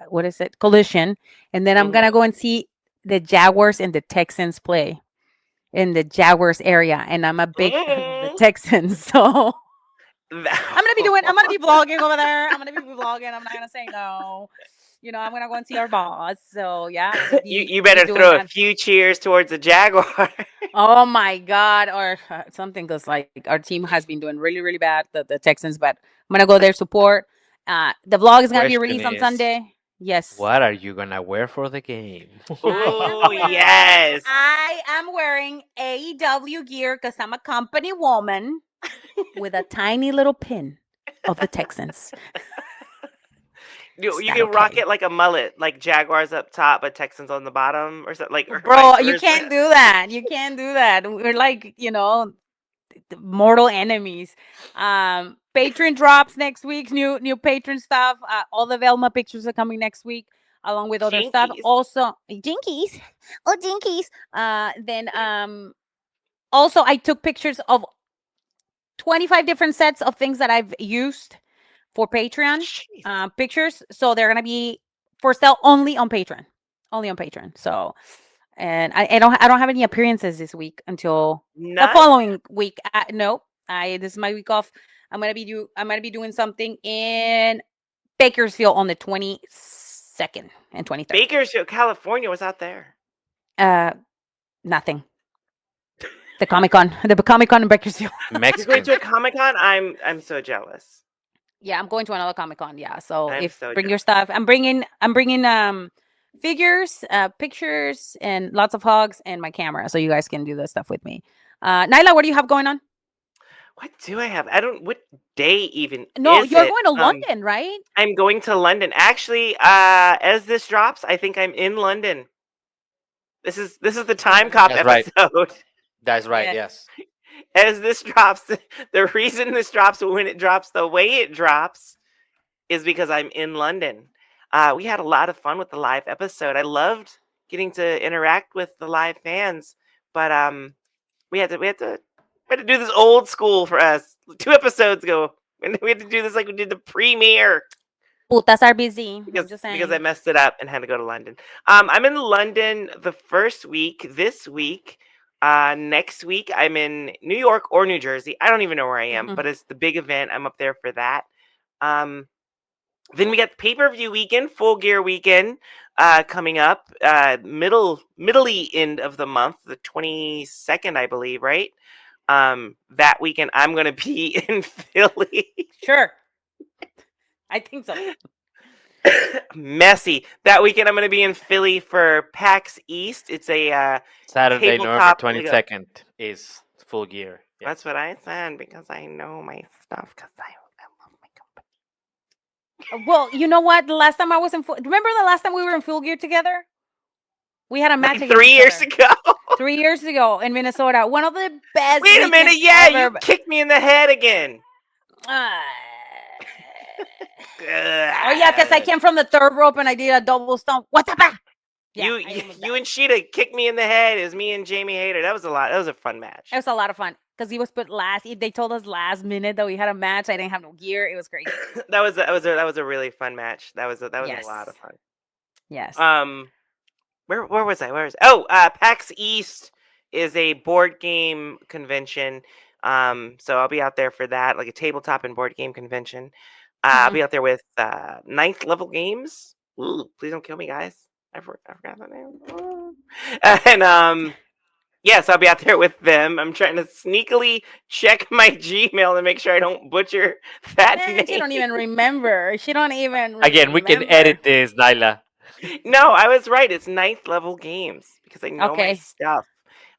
Speaker 1: what is it? Collision, and then I'm
Speaker 2: Mhm.
Speaker 1: gonna go and see the Jaguars and the Texans play in the Jaguars area, and I'm a big fan of the
Speaker 2: Mm.
Speaker 1: Texans, so I'm gonna be vlogging over there. I'm gonna be vlogging. I'm not gonna say no. You know, I'm gonna go and see our boss. So yeah,
Speaker 2: You
Speaker 1: we'll be
Speaker 2: better
Speaker 1: doing
Speaker 2: throw a
Speaker 1: that.
Speaker 2: few cheers towards the Jaguar.
Speaker 1: Oh my God, or something, because like our team has been doing really, really bad, the Texans, but I'm gonna go there support. The vlog is gonna be
Speaker 3: Question
Speaker 1: released on
Speaker 3: is,
Speaker 1: Sunday. Yes.
Speaker 3: what are you gonna wear for the game?
Speaker 2: Oh yes.
Speaker 1: I am wearing AEW gear because I'm a company woman with a tiny little pin of the Texans.
Speaker 2: You
Speaker 1: Is
Speaker 2: you
Speaker 1: that
Speaker 2: can rock
Speaker 1: okay?
Speaker 2: it like a mullet, like Jaguars up top, but Texans on the bottom, or something, like, or vice
Speaker 1: Bro, you
Speaker 2: versa.
Speaker 1: can't do that. You can't do that. We're like, the mortal enemies. Patron drops next week. New patron stuff. All the Velma pictures are coming next week, along with other stuff.
Speaker 2: Jinkies.
Speaker 1: Also, jinkies. Oh, jinkies. Then also I took pictures of 25 different sets of things that I've used for Patreon
Speaker 2: Jeez.
Speaker 1: pictures. So they're gonna be for sale only on Patreon. Only on Patreon. So and I don't have any appearances this week until the
Speaker 2: None?
Speaker 1: following week. No, I this is my week off. I'm gonna be doing something in Bakersfield on the 22nd and 23rd.
Speaker 2: Bakersfield, California was out there.
Speaker 1: Uh, Nothing. The Comic Con in Bakersfield.
Speaker 2: You're going
Speaker 3: Mexican.
Speaker 2: to a Comic Con? I'm so jealous.
Speaker 1: Yeah, I'm going to another Comic Con. Yeah, so
Speaker 2: I'm
Speaker 1: if
Speaker 2: so
Speaker 1: bring your
Speaker 2: jealous.
Speaker 1: stuff. I'm bringing figures, pictures, and lots of hugs and my camera, so you guys can do this stuff with me. Nyla, what do you have going on?
Speaker 2: What do I have? I don't. What day even
Speaker 1: No,
Speaker 2: is
Speaker 1: you're
Speaker 2: it?
Speaker 1: going to London, right?
Speaker 2: I'm going to London. Actually, as this drops, I think I'm in London. This is the Time Cop
Speaker 3: That's right.
Speaker 2: episode.
Speaker 3: That's right.
Speaker 1: Yes.
Speaker 3: Yes.
Speaker 2: As this drops, the reason this drops when it drops the way it drops is because I'm in London. We had a lot of fun with the live episode. I loved getting to interact with the live fans, but we had to do this old school for us 2 episodes ago, and we had to do this like we did the premiere
Speaker 1: Putas are busy. I'm
Speaker 2: because
Speaker 1: just
Speaker 2: I
Speaker 1: saying.
Speaker 2: messed it up and had to go to London. I'm in London the first week this week. Next week I'm in New York or New Jersey. I don't even know where I am,
Speaker 1: Mhm.
Speaker 2: but it's the big event. I'm up there for that. Um, then we got the pay-per-view weekend, Full Gear weekend, coming up, middle-y end of the month, the 22nd, I believe, right? That weekend I'm gonna be in Philly.
Speaker 1: Sure, I think so.
Speaker 2: Messy. That weekend I'm gonna be in Philly for PAX East. It's a
Speaker 3: Saturday, November
Speaker 2: tabletop.
Speaker 3: 22nd is Full Gear. Yes.
Speaker 2: That's what I said because I know my stuff because I love my company.
Speaker 1: Well, you know what? The last time I was in remember the last time we were in Full Gear together? We had a match
Speaker 2: Like
Speaker 1: against
Speaker 2: 3
Speaker 1: each
Speaker 2: years
Speaker 1: other.
Speaker 2: ago.
Speaker 1: 3 years ago in Minnesota. One of the best
Speaker 2: Wait a minute.
Speaker 1: weekends
Speaker 2: Yeah, you
Speaker 1: ever.
Speaker 2: kicked me in the head again.
Speaker 1: Oh yeah, because I came from the third rope and I did a double stomp. What's up? Yeah,
Speaker 2: you
Speaker 1: I
Speaker 2: you,
Speaker 1: almost
Speaker 2: you
Speaker 1: died.
Speaker 2: and Sheeta kicked me in the head. It was me and Jamie Hayter. That was a lot. That was a fun match.
Speaker 1: It was a lot of fun because he was put last. They told us last minute that we had a match. I didn't have no gear. It was crazy.
Speaker 2: that was a really fun match. That was a lot of fun.
Speaker 1: Yes.
Speaker 2: Where was I? Oh, PAX East is a board game convention. So I'll be out there for that, like a tabletop and board game convention. I'll be out there with ninth level games. Ooh, please don't kill me, guys. I forgot that name. And yeah, so I'll be out there with them. I'm trying to sneakily check my Gmail to make sure I don't butcher that
Speaker 1: Man, she
Speaker 2: name.
Speaker 1: don't even remember. She don't even
Speaker 3: Again, we can
Speaker 1: remember.
Speaker 3: edit this, Nyla.
Speaker 2: No, I was right. It's ninth level games because I know my
Speaker 1: Okay.
Speaker 2: stuff.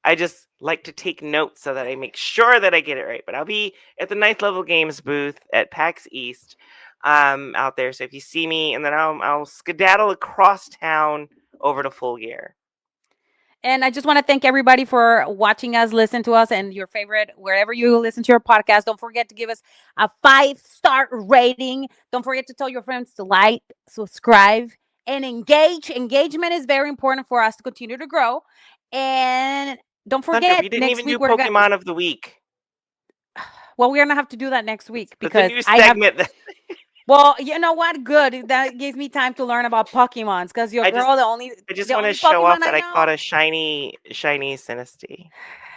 Speaker 2: I just like to take notes so that I make sure that I get it right. But I'll be at the ninth level games booth at PAX East, out there. So if you see me, and then I'll skedaddle across town over to Full Gear.
Speaker 1: And I just want to thank everybody for watching us, listen to us, and your favorite, wherever you listen to your podcast. Don't forget to give us a 5-star rating. Don't forget to tell your friends to like, subscribe, and engage. Engagement is very important for us to continue to grow. And don't
Speaker 2: Thunder,
Speaker 1: forget,
Speaker 2: we didn't
Speaker 1: next
Speaker 2: even do
Speaker 1: week we're going to,
Speaker 2: Pokemon of the Week.
Speaker 1: well, we're going to have to do that next week
Speaker 2: That's a
Speaker 1: because
Speaker 2: new
Speaker 1: I have,
Speaker 2: segment.
Speaker 1: well, you know what? Good. That gives me time to learn about Pokemons because your
Speaker 2: I
Speaker 1: girl,
Speaker 2: just
Speaker 1: the
Speaker 2: want to
Speaker 1: only
Speaker 2: show off
Speaker 1: Pokemon
Speaker 2: that
Speaker 1: I
Speaker 2: I
Speaker 1: know.
Speaker 2: caught a shiny Sinistea.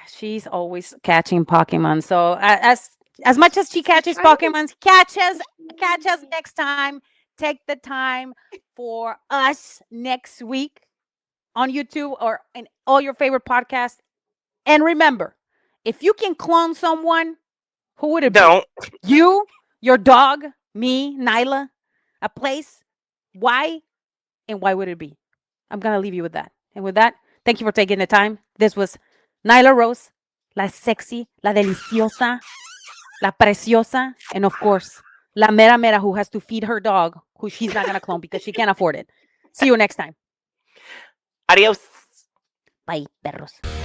Speaker 1: She's always catching Pokemon. So as much as she catches
Speaker 2: Shiny.
Speaker 1: Pokemon, catch us next time. Take the time for us next week on YouTube or in all your favorite podcasts. And remember, if you can clone someone, who would it be?
Speaker 2: Don't.
Speaker 1: You, your dog, me, Nyla, a place. Why and why would it be? I'm gonna leave you with that. And with that, thank you for taking the time. This was Nyla Rose, la sexy, la deliciosa, la preciosa, and of course, la mera mera who has to feed her dog, who she's not gonna clone because she can't afford it. See you next time.
Speaker 2: Adios.
Speaker 1: Bye, perros.